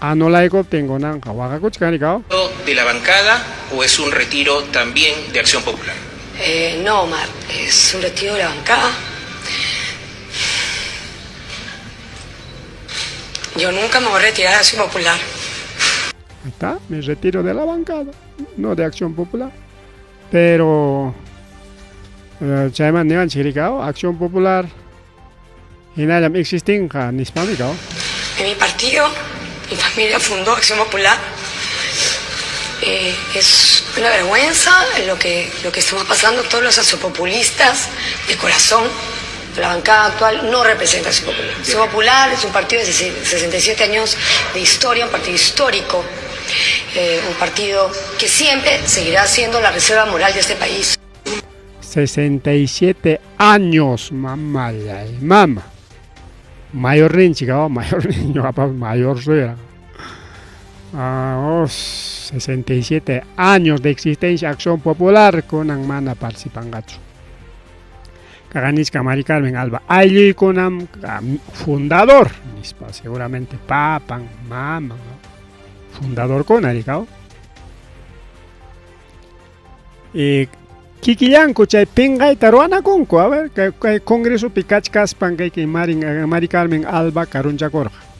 anulaykuptin kunanqa waqakuchkanrikaw. ¿De la bancada o es un retiro también de Acción Popular? No, Omar, es un retiro de la bancada. Yo nunca me voy a retirar de Acción Popular. Está, me retiro de la bancada, no de Acción Popular. Pero chayman niwanchik rikaw Acción Popular hinallam existinqa nispan rikaw. En mi partido, mi familia fundó Acción Popular. Es una vergüenza lo que estamos pasando todos los sociopopulistas de corazón. La bancada actual no representa Acción Popular. Acción Popular es un partido de 67 años de historia, un partido histórico, un partido que siempre seguirá siendo la reserva moral de este país. 67 años, mamá. Mayor rinchiga, mayor niño, mayor suya. 67 años de existencia Acción Popular kunan mana participangachu. Kaganishka Mari Carmen Alba allí kunam fundador, seguramente papan, mama, fundador kunarikao. Y kikillanku chay pinqayta ruanakunku, a ver, kay Congreso pi kachkaspan kay Mari Carmen Alba karunchakurqa.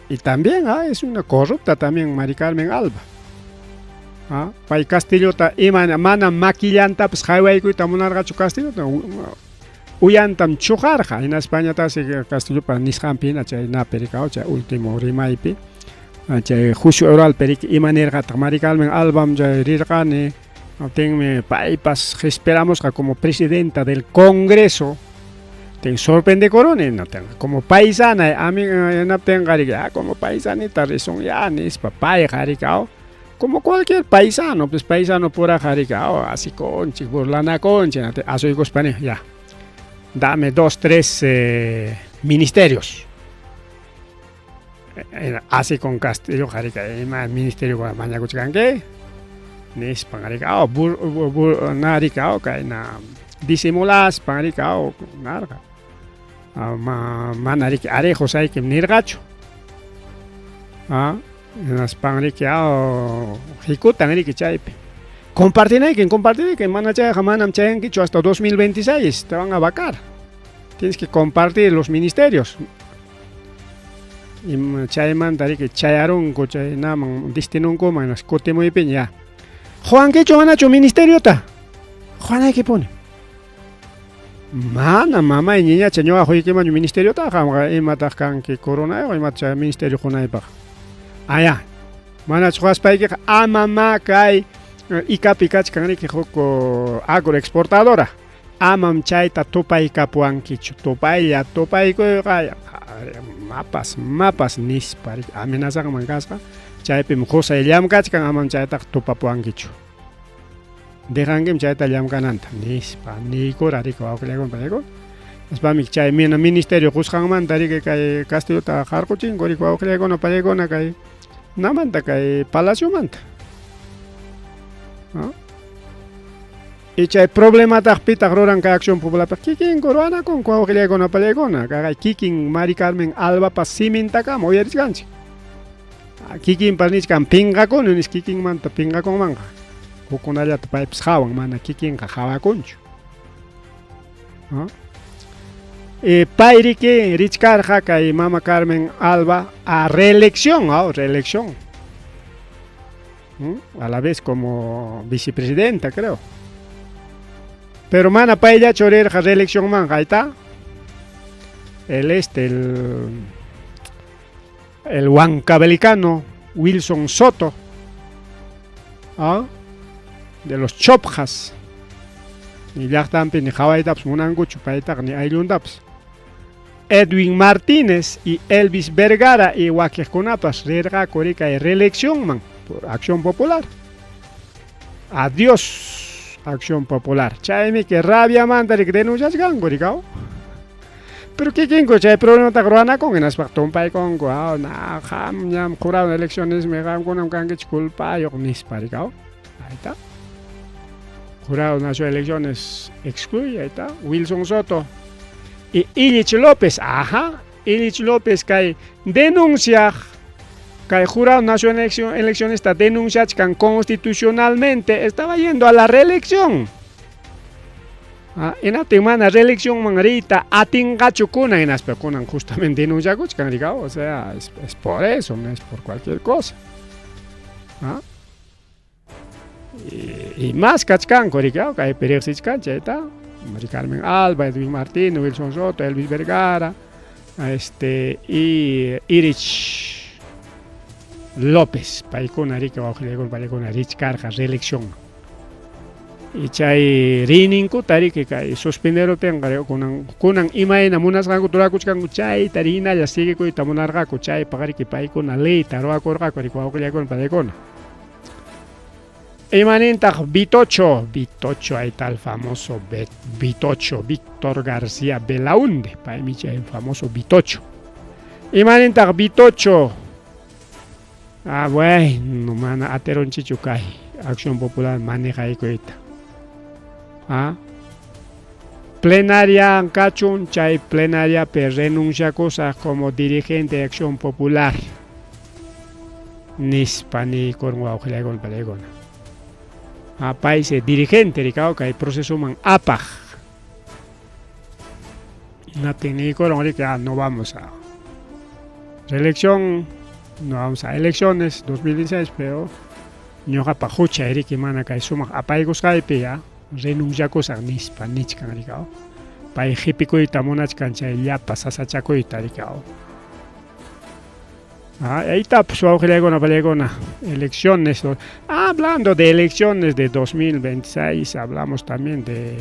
Y también es una corrupta también Mari Carmen Alba. Pay Castillota mana maquillanta pues haywaykuita munarqachu Castillota uyantam chuqarqa en España tasi Castillopa nisqanpina chay naperikaw chay último rimaypi chay jushu oral perik imanirqata marikalmen albam chay rirqani tenme paypas esperamos como presidenta del Congreso ten sorprende corone no tenga como paisana a mí no tenga como paisanita razón ya ni es papay jaricao como cualquier paisano pues paisano pura jaricao así conchi burlana concha asoy gospane ya dame 2, 3 ministerios así con Castillo jarica ministerio con maña cuchcanque nis pangaricao naricao kaina disimulas pangaricao narga manarik arejos hay que nirgacho nas pangaricao jicutan que chaipe compartir que manachaya jamanam chayan quicho hasta 2026 te van a vacar tienes que compartir los ministerios y chayman tari que chayaron chay naman distinun como en las cote muy peña Juan que van hecho ministerio ta Juan hay que pone mana mamá y niña cheñoa hoy que man ministerio ta jama y matakan que corona y matcha ministerio jona y pa allá mana chuas pa que mamá kai y capicach can que joko agroexportadora amam chaita topay kapuan kichu topay ko mapas nis pari amenaza man kasqa chaype mjosa yam kachkan amam chaita topapuan kichu derangem chaita yam kananta nis pa ni korari ko aklegon palego aspa mi chay mina ministerio kusqanman tari que kay Castillo ta harkuchin gori ko aklegon no palego na kay namanta kay palacio manta y chay problema taqpita ruran kay acción popular kikin corona con cuauhilla con apalegona kay kikin Mari Carmen Alba pa siminta ka moyeris ganchi kikin parnich kan pinga con unis kikin manta pinga con manga hukunalla pipes hawan mana kikin ka hawa concho pairi que richkar kay Mama Carmen Alba a reelección a la vez como vicepresidenta creo pero mana pa ella chorer reelección man está el huancabelicano Wilson Soto de los Chopjas ni ya tampi ni hawaitaps munanguchu paita ni aylundaps Edwin Martínez y Elvis Vergara y Huaquescunapas rerga corica y reelección man por Acción Popular. Adiós, Acción Popular. Chaimi que rabia manda que denuncias gangoricao. Pero que quien coche problema ta grana con en aspecto un país con na ham nyam jurado elecciones me gam con un canque culpa yo nis paricao. Ahí está. Jurado Nacional de Elecciones excluye, ahí está. Wilson Soto y Ilich López, Ilich López que denuncia que el Jurado Nacional de Elecciones está denunciando que constitucionalmente estaba yendo a la reelección. En la semana reelección mangarita atingachukuna en aspecunan justamente denuncia que o sea, es por eso, no es por cualquier cosa. Y más cachcan, coricao, que hay perexis cacha, está. Mari Carmen Alba, Edwin Martínez, Wilson Soto, Elvis Vergara, y Irich López, paikuna rica bajo le gol paikuna rich carga reelección. Y chay rininku tari que kai suspendero tenga kunan imaina munas gangu turakuch gangu chay tarina ya sigue ko itamunarga ko chay pagari que paikuna ley taro akorga ko bajo le gol paikuna. Imanintag Vitocho, ahí está el famoso Vitocho, Víctor García Belaunde, para mí el famoso Vitocho. Imanintag Vitocho, bueno, mana ateron chichucay, Acción Popular maneja ahí coita. Plenaria Ancachun, chay plenaria per renuncia cosas como dirigente de Acción Popular. Nispani con guaujelegol palegona. A países dirigente ricao que hay proceso man apag na técnico que no vamos a reelección, no vamos a elecciones 2016, pero ñuqapa huchayri mana kay sumaq apaykusqaypi renunciakusaq nispa nichkan rikaw pay qhipikuyta munachkan chay llapa sasachakuyta rikaw. Ahí está, pues, elecciones. Hablando de elecciones de 2026, hablamos también de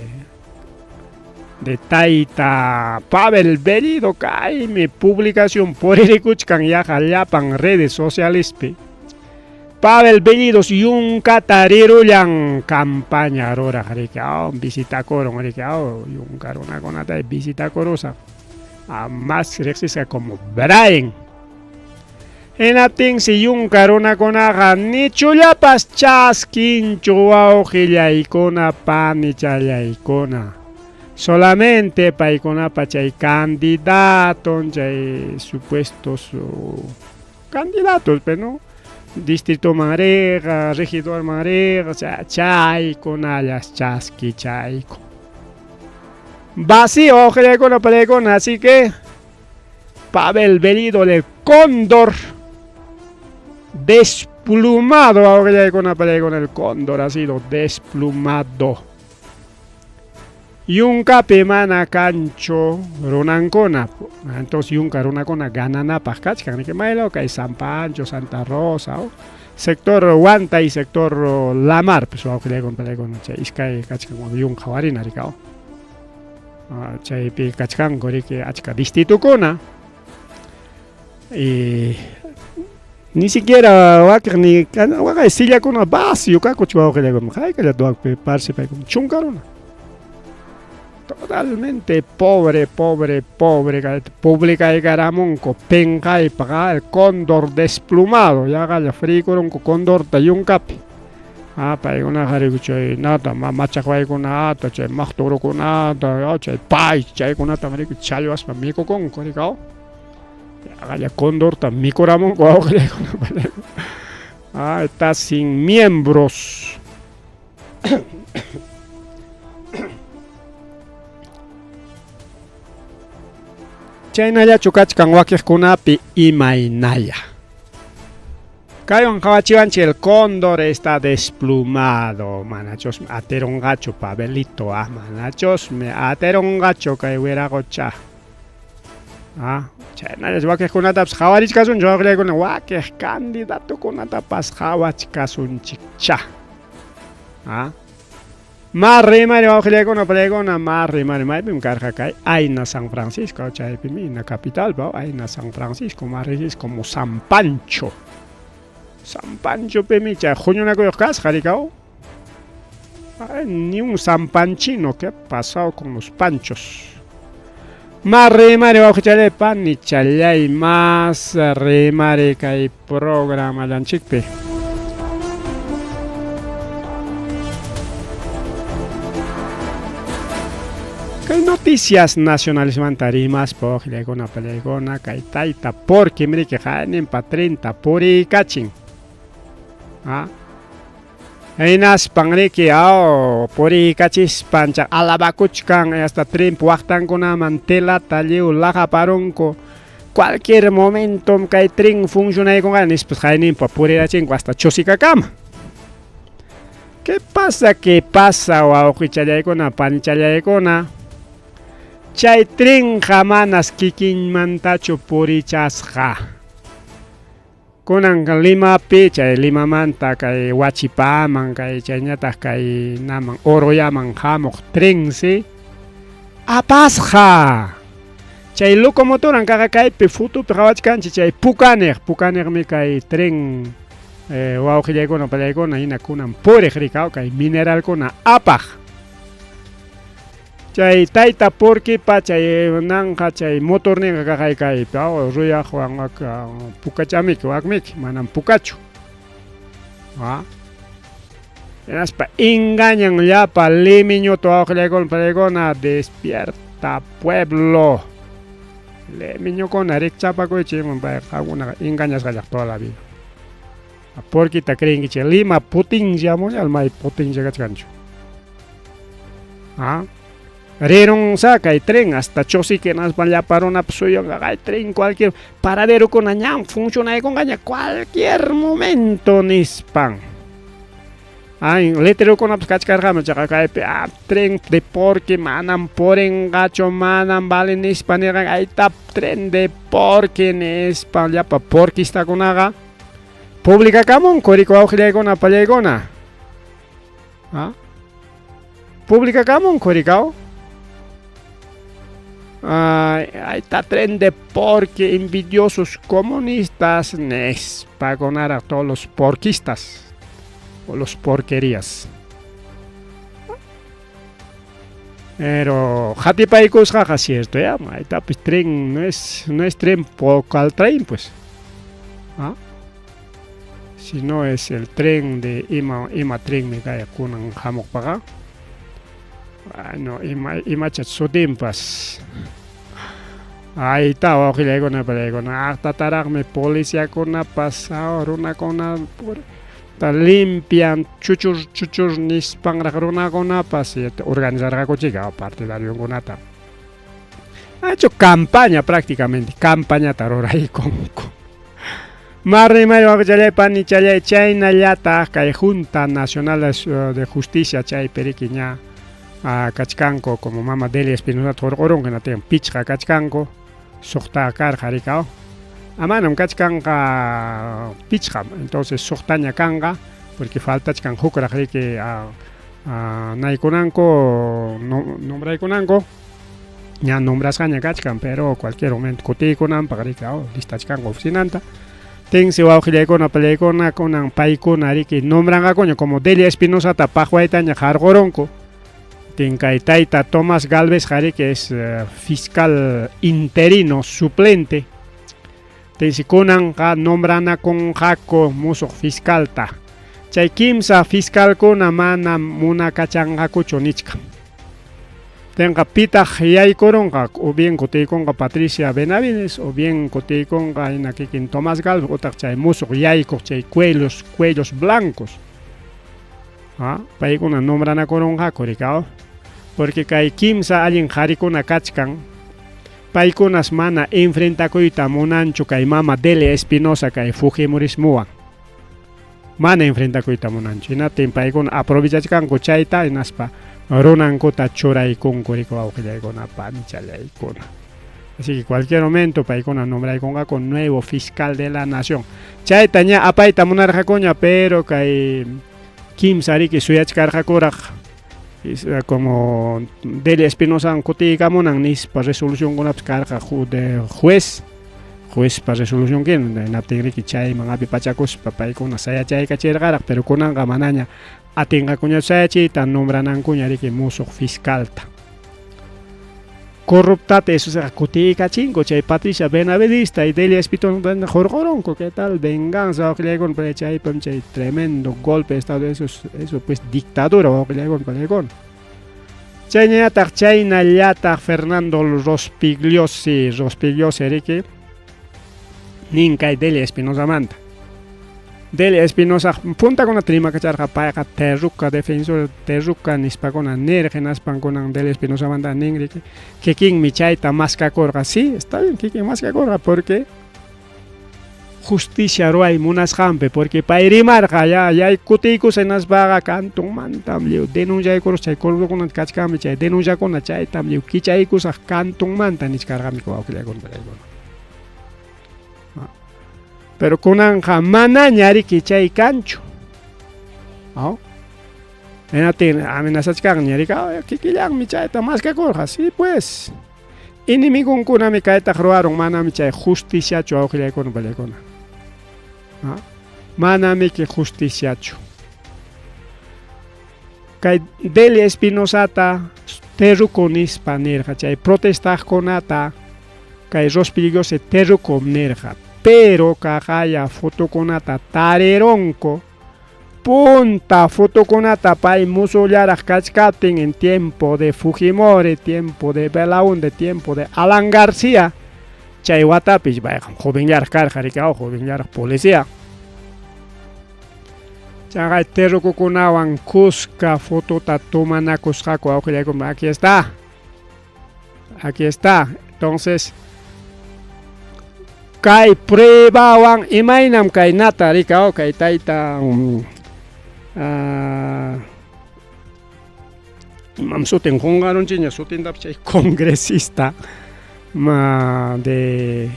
Taita Pavel Bellido, mi publicación por Erikuchkan Yajallapan redes sociales. Pavel Bellido, yung Katariro campaña rora, visita coro, yung carona conata visita corosa. Más regresa como Brian. En ating si yung karuna konaga ni chulapas chaskin chuao ikona pa ni chaya ikona. Solamente pa ikona pa chay candidato, chay supuestos candidatos, pero distrito Marega, regidor Marega, chay con alas chaski chay. Vacío, ikona pa ikona, así que Pavel Bellido del Cóndor. Desplumado, ahora ya con el cóndor ha sido desplumado. Yunca pemana cancho ronancona. Entonces yunca ronacona ganana pascachkan que mailo que San Pancho, Santa Rosa, sector Huanta y sector Lamar, pues ahora ya con Iskai cachkan como yunca warina ricao. Chay pi cachkan gori que achka distrito cona. Y ni siquiera ni silla con una base, yo caco chuao que le digo, que le doy parse para con chuncarona. Totalmente pobre, pública y caramonco, penca y paga el cóndor desplumado, ya galla fricoron con cóndor tayun capi. Para una jaricucho y nada, macha con una ata, che, machtoro con nada, che, pai, che, con nada, marico, chayo aspa, mico con coricao. Galla cóndor también coramón está sin miembros. Chaynaya chukachkan wakijkunapi imaynaya. Kayon kawachiwanchi el cóndor está desplumado. Manachos me ateron gacho Pavelito, manachos me ateron gacho kay weragocha. Chaynaya wakijkunatapas qhawarichkasun chawaqllaykuna wakij candidatukunatapas qhawachkasun chikcha. Marrimari wawqillaykuna palaykuna marrimari maypim karqa kay Ayna San Francisco chaypimi na capital Ayna San Francisco marrisis como San Pancho. San Pancho pimi chay huñunakuyuq kasqa rikaw. Ni un San Panchino, ¿qué ha pasado con los panchos? Más remare wawqichalay pani challay más remare kay programa lanchikpi. Kay noticias nacionales mantarimas poglegona pelegona kay taita porque mire que janen pa 30 puri kachin. Einas pangriki puri kachis pancha alabakuchkan hasta trimp waktan kuna mantela taliu laja paronco. Cualquier momento kay trin funciona con ganis pues janen pa puri kachin hasta chosika cama. ¿Qué pasa? ¿Qué pasa? Wawqichalyaykuna panichalyaykuna chay tren jamanas kikin mantacho purichasqa. Kunan Lima chay Lima manta kay Huachipaman kay chayñataq kay naman Oroyaman hamuq tren si apasqa. Chay locomotoran kaqa kaypi futupi qhawachkanchik chay pukaneqmi kay tren wawqillaykuna pallaykuna hina kunan puriq rikaw kay mineralkuna apaq. Chay taita porque pa chay nanja chay motor ninga kakay kay ruya juan pukachamik wakmik manam pukachu. Enaspa engañan ya pa limiño toaqlegol palegona despierta pueblo. Lemiño con arikchapa cochimon pa alguna engañas gallak toda la vida. Porque ta creen que Lima Putin llamo al mai Putin llega chancho. Rieron saca y tren hasta chosi que nas vaya para una psuyo hay tren cualquier paradero con añam funciona con gaña cualquier momento nispan. Letrero con kachkargama chaka tren de porque manam poren gacho manam valen hispanera ahí tap tren de porque en España pa porque está con aga pública camon corico augilegona palegona pública camon coricao ahí está tren de porque envidiosos comunistas nes pagonar a todos los porquistas o los porquerías. Pero Hati Paicos jaja si esto ya, ahí está pues tren, no es tren pocal tren pues. Si no es el tren de ima tren me cae con un jamok paga. No, ima chatsudim pas. Ahí está, ojo le digo na hasta taragme policía con una pasada, una con una limpian chuchur nispan ragruna gona pasi organizar la cochiga partidario gonata ha hecho campaña prácticamente campaña tarora y con Marri Mario Jalepan y Chale China Yata que Junta Nacional de Justicia Chay Periquiña a Cachcanco como Mama Delia Espinosa Torgorón que no tiene pichka Cachcanco Sokta Kar Jaricao Amanam kachkanga picham, entonces sohtaña kanga, porque falta chkan hukra que naikonanko nombraikonanko, ya nombras caña kachkan, pero cualquier momento kotikonan pagarika lista chkan oficinanta. Ten se va con pelecona con an paikona que nombran coño como Delia Espinosa tapajuaitaña jargoronco. Ten kaitaita Tomás Galvez Jari que es fiscal interino suplente. Tensi kunan ka nombrana con jako muso fiscal ta. Chay kimsa fiscal kuna mana muna kachanga kuchonichka. Tenga pita yay koronga o bien kote konga Patricia Benavides o bien kote konga inakikin Tomás Galvez o chay muso yay chay cuellos blancos. Pai kuna nombrana koronga korikao. Porque kay kimsa alguien harikuna kachkan. Paikunas mana enfrenta koita monancho kay Mama Delia Espinosa kay Fujimorismoa. Mana enfrenta koita monancho. Inaten paikun aprovechachkan kochaita inaspa ronan kota choray con koriko augilaikona panchalaikona. Así que cualquier momento paikuna nombraikonga con nuevo fiscal de la nación. Chaitaña apaita monarja coña pero kay Kim Sari que suyachkarja koraj. Como Delia Espinosa en Cotica Monanis para resolución con la carga de juez para resolución que en la técnica chay mangapi pachacos papá con una saya chay cachera pero con anga manaña atenga coño saya chay tan nombran an coñari que muso fiscal ta corruptate eso se Cotica chingo chay Patricia Benavidista y Delia Espinosa jorgoronco qué tal venganza o que le con chay chay tremendo golpe estado eso pues dictadura o que le con Chayna Chayna Llata Fernando Rospigliosi Ricky Ninka y Delia Espinosa Manta Delia Espinosa punta con la trima que charja paga terruca defensor terruca nispagona nergenas panconan Delia Espinosa Manta Ningri que king mi chaita masca corga sí está bien que masca corga porque justicia roay munas jampe porque pairimar ya hay cuticos en las vaga canton mantam liu denuncia y corchay colgo con kachkami chay denuncia con la chay tam liu kichaicos a canton mantan ni cargami ko auquile con pero con anja manañari kichay cancho en aten amenazas carñari ka kikilang mi chay ta más que corja sí pues inimigo con mi caeta roaron mana mi chay justicia cho auquile con belecona manami que justiciacho kay Delia Espinosa ta terruconis panerja chay protestar conata kay rospillo se terruconerja pero cajaya fotoconata tareronco punta fotoconata pay musollar kachkaten en tiempo de Fujimori tiempo de Belaúnde tiempo de Alan García chay watapis vaya joven yar carjaricao joven yar policía chay terro coconawan cusca foto tatumana cuscaco aquí está entonces kay prueba wan imainam kay nata ricao kay taita Mam sutin jungaron chiña sutin dap chay congresista de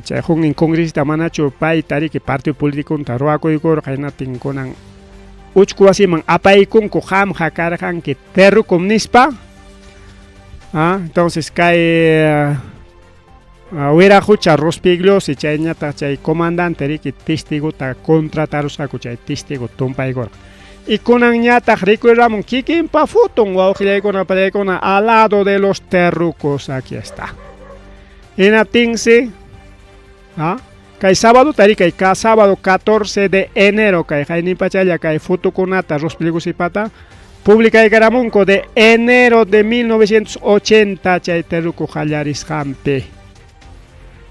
chay jungin congresista manachu pay tariki partido político taruaco y cor kainatin konan uchkuasi man apaykun ko ham hakarhan que terru comunispa. Entonces cae hubiera hucha Rospigliosi chay ñata chay comandante riki testigo ta contratarusaku chay testigo tumpaygor. Y kunan ñata recuerdamos kikin pa futun waujileikona paleikona al lado de los terrucos, aquí está. En atinse, kay sábado tarika ka sábado 14 de enero kay jaini pachaya kay futukunata Rospiglusipata publica y Garamunco de enero de 1980 chay terruco jallaris jampe.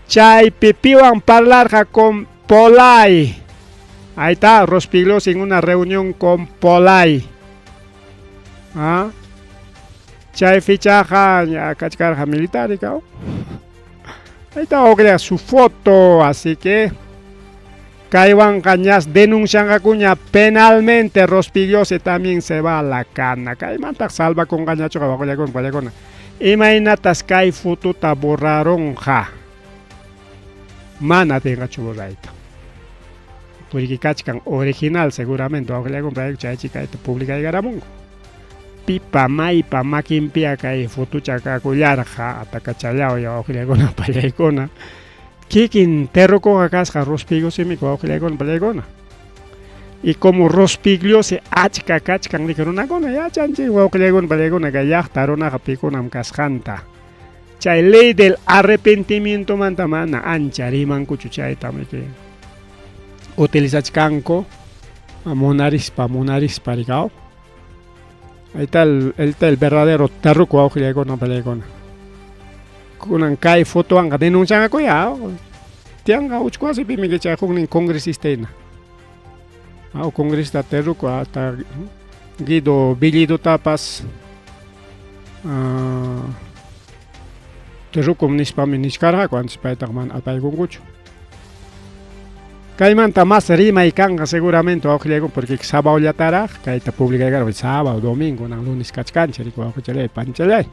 Chay pipiwan parlar con Polay. Ahí está Rospiglos en una reunión con Polay. Chay fichaja ya cachcarja militar y cao. Ahí está su foto, así que Kaiwan Cañas denuncian a Cuña penalmente. Rospiglos también se va a la cana. Caimanta salva con Cañacho con Payacona. Imaginatas Kai fututa borraron ja. Mana tenga chuborraita. Porque cachcan original seguramente. Aunque le compré chay chica esta pública y Garamungo. Pipa maipa maquimpia kai futucha kakullarja atacachallao ya ojilekona pallaykona. Kikin terruco acasja Rospiglos y mi ojilekona pallaykona. Y como Rospiglos se achka cachcan dijeron con ya chanchi ojilekona pallaykona gayachtarona japicona casjanta. Chay ley del arrepentimiento mantamana ancha riman cuchuchay tameke. Utilizachkanko monaris paricao. Ahí está el verdadero terruco ojilekona pallaykona. Kunan kai foto anga denuncian a koya. Tianga uchkwasi pimi que chay jungnin congresista ina. O congresista terruco hasta Guido Billido Tapas. Terruco municipal niscarja cuando se paita man apay gungucho. Caimanta más rima y canga seguramente ojilekon porque sábado ya taraj caita publica el sábado domingo na lunes cachcancha rico ojilekon panchelay.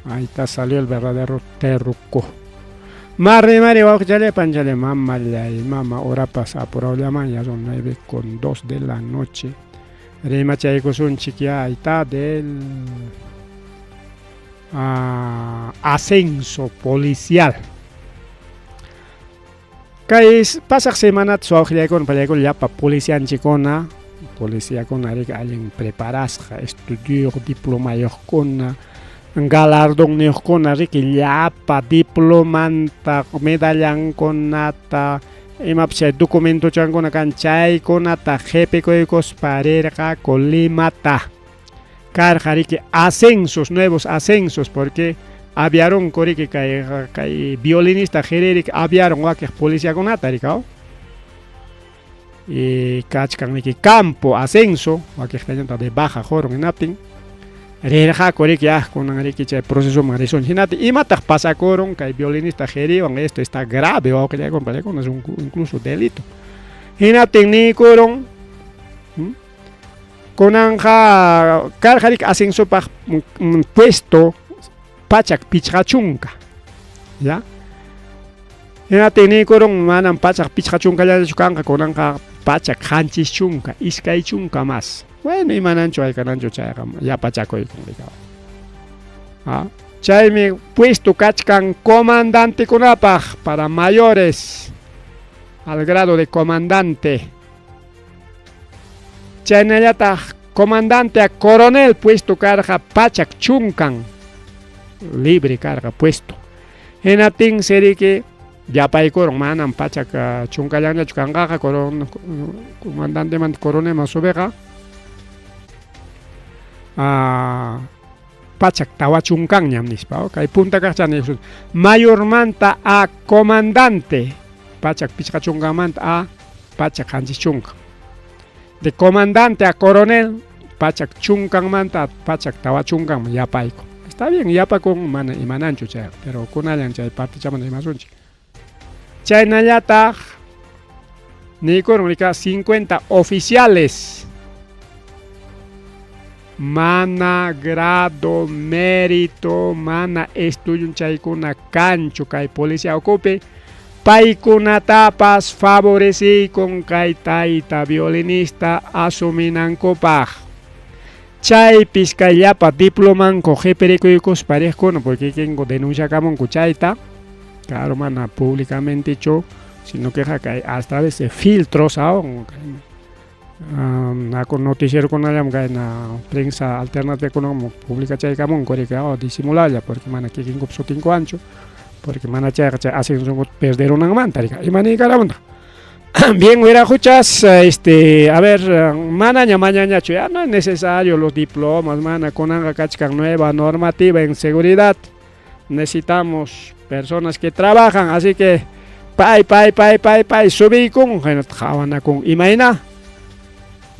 Ahí está salió el verdadero terruco. Mari ojilekon panchelay mamá hora pasa por ahora ya son 9:02 de la noche. Rima chayco son chiquia ahí está del ascenso policial. Kay pasak semana ojilekon pallaykon llapa policía anchikona. Policía con alguien preparasja, estudio diploma yojkona. Galardón yojkona riki llapa diplomanta medallan konata. Imapshay documento chankona kanchay konata jefe koykos parerja colimata. Karja riki ascensos, nuevos ascensos porque aviaron coriki kay violinista gererik aviaron wakih policía con ataricao. Y kachkan niki campo ascenso wakih tayanta de baja joron inaptin. Reja coriki con riki chay proceso marison hinati y matak pasacoron kay violinista geriwan esto está grave o que con es incluso delito. Hinaptin ni coron con anja karjarik ascenso pa puesto pachak pichachunka, ¿ya? Ya tenía coron manan pachak pichachunka ya chukanga conanga pachak hanchis chunka, iskay chunka más. Bueno, y manancho hay canancho chayga ya pachakoy con chay me puesto kachkan comandante conapaj para mayores al grado de comandante. Chay nayata comandante a coronel puesto carga pachak chunkan. Libre carga puesto. En ating seri que ya pa ikoron manan pachak chunkayan chukanga coron comandante man coronel masubeja. Pachak tawa chungkang ñamnis pa kay punta kachan mayor manta a comandante pachak pichka chungkang manta a pachak hanchis chungkang de comandante a coronel pachak chungkang manta pachak tawa chungkang yapaiko. Está bien, yapa con mana y manancho chay, pero con allan chay parte chaman de masunchi. Chay nayata Nicornica 50 oficiales. Mana grado, mérito, mana estudio chaykuna cancho kay policía ocupe. Paykunatapas favoreci con kay tayta violinista asuminankopaj. Chaypis kay llapa diplomanko jeperikuykos parejkono porque kengo denuncia kamonku chayta. Claro, mana públicamente hecho, sino que a través de filtros aún. Con noticiero con la prensa alternativa como pública chay kamon correcto disimulalla porque mana que kingo sotinco ancho porque mana chay hacen perder una manta y mana caramba. Bien, mira, escuchas, a ver, mana mañana ya no es necesario los diplomas, mana con una nueva normativa en seguridad. Necesitamos personas que trabajan, así que subí con imagina.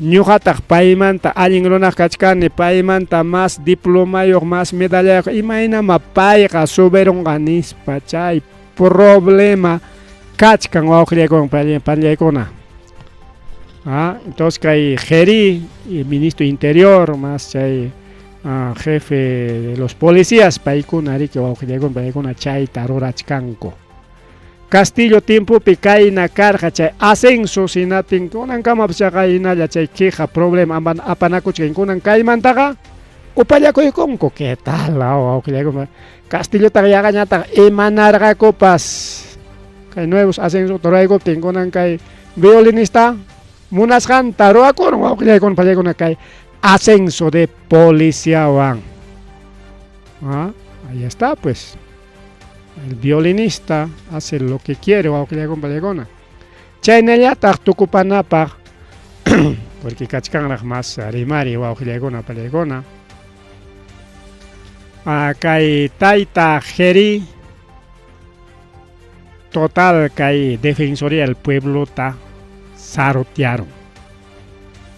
Ñuqataq paymanta allin runaq kachkani paymanta más diplomayoq más medallayoq imaynama payqa subirunqa nispa chay problema kachkan wawqiykuna pallaykuna. Entonces kay Geri, el ministro Interior más chay jefe de los policías paykuna riki wawqiykuna chayta rurachkanku. Castillo tiempo picaina carga chay ascenso sinatin kunan kama pachakaina ya chay queja problema apanaku chay kunan kaymantaqa upallakuykunku ¿qué tal? Castillo tagañata emanarga copas kay nuevos ascenso torayko tinkunan kay violinista munasqan taruakun wawqillaykuna pallaykuna kay ascenso de policía wan. Ahí está pues. El violinista hace lo que quiere, wawqillaykuna pallaykuna. Chaynallataq tukupanapaq porque kachkanraq más rimari wawqillaykuna pallaykuna. Kay tayta Geri total kay Defensoría del Pueblo ta sarotearon.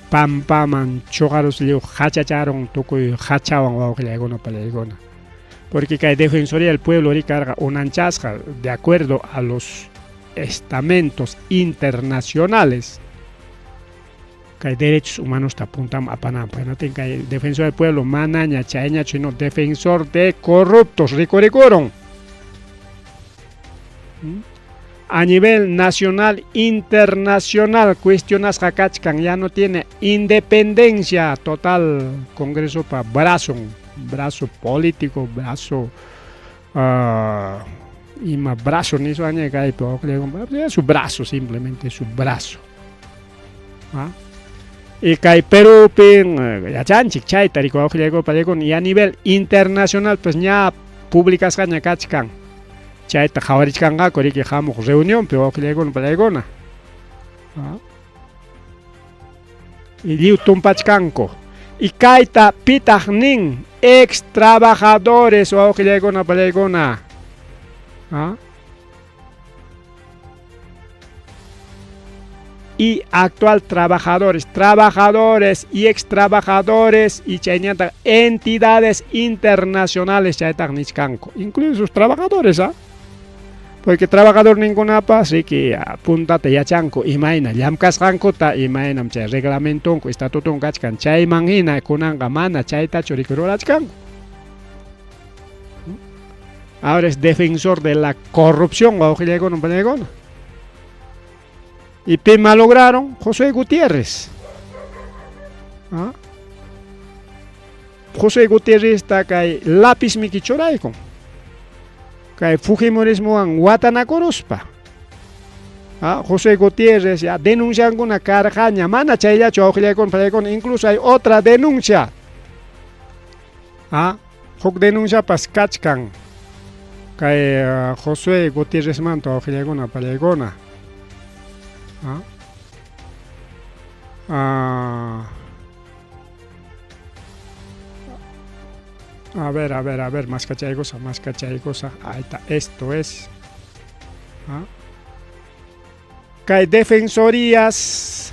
Pampaman chuqarusliw hachacharon tukuy hachawan wawqillaykuna pallaykuna. Porque la Defensoría del Pueblo ricarga un anchazga de acuerdo a los estamentos internacionales que hay derechos humanos te apuntan a Panamá. No tenga el Defensor del Pueblo, manaña, chaña, chino, defensor de corruptos, ricorecoron. A nivel nacional, internacional, cuestiones Hakachkan ya no tiene independencia total. Congreso para brazo político, brazo y más brazo ni eso añade su brazo, simplemente su brazo. Y que Perú ya chanchik chaita y a nivel internacional pues ya públicas caña kachkan chaita jawarichkan ga kori que jamos reunión pero pallaykuna y liu tumpachkanko y kaita pitagnin ex trabajadores o wawqillaykuna pallaykuna y actual trabajadores y ex trabajadores y chaynata entidades internacionales chaytaq nichkanku incluyen sus trabajadores porque trabajador ninguna así que apuntate yachanku imayna llamkasqankuta imaynam chay reglamentonku estatuton kachkan chayman hina kunanqa mana chaytachu rikururachkanku. Ahora es defensor de la corrupción wawqillaykuna pallaykuna. Y pi malograron José Gutiérrez. José Gutiérrez está kay lápiz mikichorayku. Kay Fujimorismo an Watanakoruspa. José Gutiérrez ya denuncian una cargaña mana chayllachu wawqillaykuna pallaykuna incluso hay otra denuncia. Huk denuncia pas kachkan kay José Gutiérrez manto wawqillaykuna pallaykuna. A ver, más cachay cosa. Ahí está, esto es. Que hay defensorías.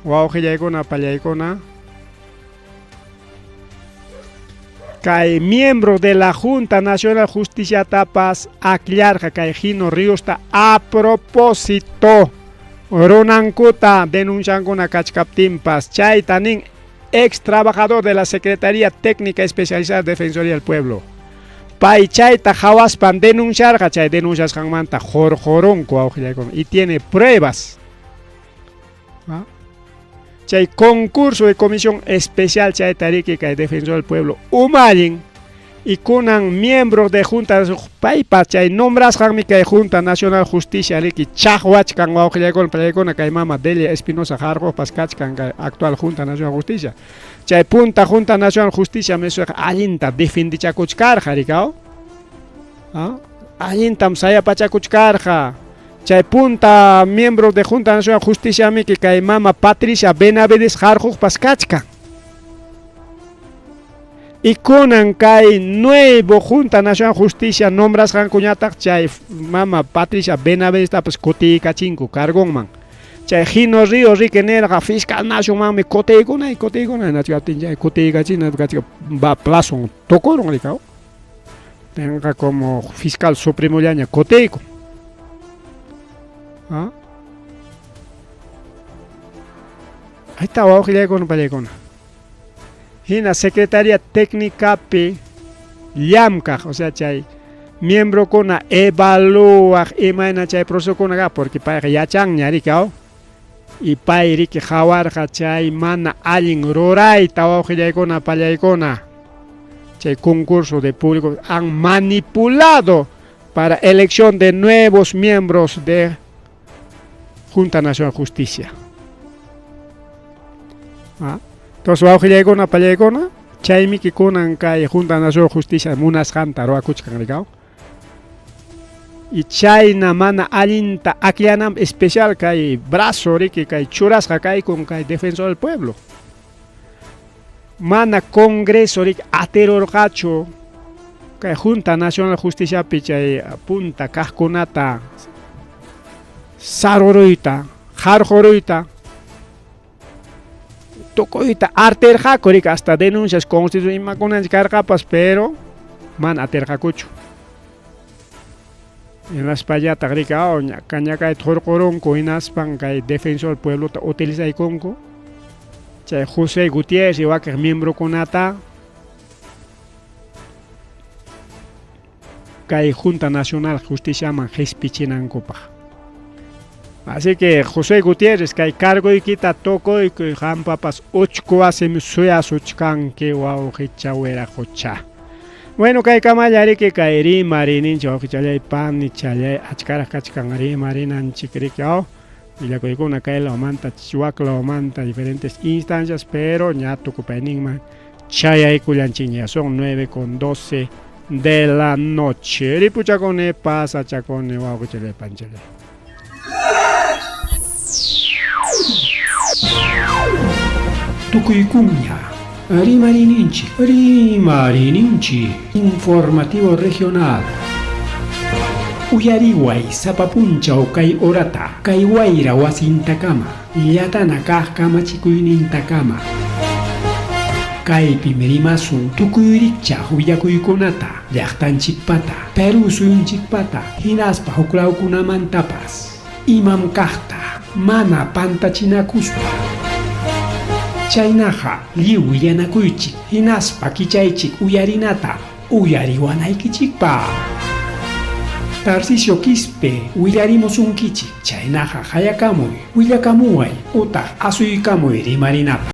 Wawqillaykuna pallaykuna. Que hay miembros de la Junta Nacional de Justicia tapas aclarca que hay Gino Ríos a propósito. Ronankuta denunciankuna kachkaptinpas chaytanin ex trabajador de la Secretaría Técnica Especializada de Defensoría del Pueblo. Pay chayta hawaspan denunciarqa chay denuncias kanmanta jorjoronku awqillaykuna y tiene pruebas. ¿Ah? Chay concurso de comisión especial chay tariki kay defensor del pueblo umalin y kunan miembros de junta paypa chay nombras kanmi kay Junta Nacional Justicia riki chaqwach kan awqillaykuna pallaykuna kay mama Delia Espinosa Jarropas kachkan kay actual Junta Nacional Justicia. Chay punta Junta Nacional Justicia mesuq allinta defendichakuchkarqa rikao. ¿Ah? Allintam sayapachakuchkarqa. Chay punta miembros de Junta Nacional Justicia miki kay mama Patricia Benavides Jarropas kachkan. Y kunan kay nuevo Junta Nacional Justicia nombras hankuñataq chay mama Patricia Benavides tapas kotiykachinku cargonman. Chay Gino Río Riquenerqa fiscal nacional mi kotiykuna nachkatin kotiykachina va plazo tokoron rikao. Tenga como fiscal supremo llaña kotiyku. ¿Ah? Ahí está awqillaykuna pallaykuna. Hina Secretaría Técnica P llamkaq, o sea chay miembro kuna evaluaq imayna chay proceso kunaqa porque payqa yachanña rikao y pay riki hawarqa chay mana allin rurayta awqillaykuna pallaykuna chay concurso de público han manipulado para elección de nuevos miembros de Junta Nacional Justicia. ¿Ah? Entonces awqillaykuna pallaykuna chaymi kunan kay Junta Nacional Justicia munasqanta ruwakuchkan rikao y chayna mana allinta akllanam especial kay brazo riki kay churasqa kaykun kay defensor del pueblo mana congreso riki aterorqachu kay Junta Nacional Justicia pi chay punta kaqkunata saruruyta jarjoruyta tokoyta arterqaku hasta denuncias constitucionales imakunan karqapas pero mana aterqakuchu en las payata rikao ñaña kay torqoronku hinaspan kay defensor del pueblo utilizaykunku chay José Gutiérrez y waqaq miembro kunata kay Junta Nacional Justicia man qhispichinankupak. Así que José Gutiérrez kay cargo ikita tokoyku hampapas uchkuwasim suyasuchkanki wawqichawera qucha. Bueno kay kamallariki kay rimarininchik wawqichallay pani challay achkaraq kachkan rimarinanchik rikao villakuykuna kaylawmanta chihuaclawmanta diferentes instancias pero ña tukupayninman chayaykullanchikña son 9:12 de la noche ripuchakuni pasachakuni wawqichallay panchallay. Tukuykuña Rimarininchi informativo regional Uyariway sapapunchaw kay orata kay wayra wasintakama yatana kaq kamachikuynintakama kaypi mirimasun tukuyrikchaq willakuykunata llaqtanchikpata Perú suyunchikpata hinaspa huklawkunamantapas imam kaqta mana pantachinakuspa chaynaqa lliw willanakuychik hinaspa kichaychik uyarinata uyariwanaykichikpa Tarcisio Quispe willarimusunkichik chaynaqa hayakamuy willakamuway utaq asuykamuy rimarinata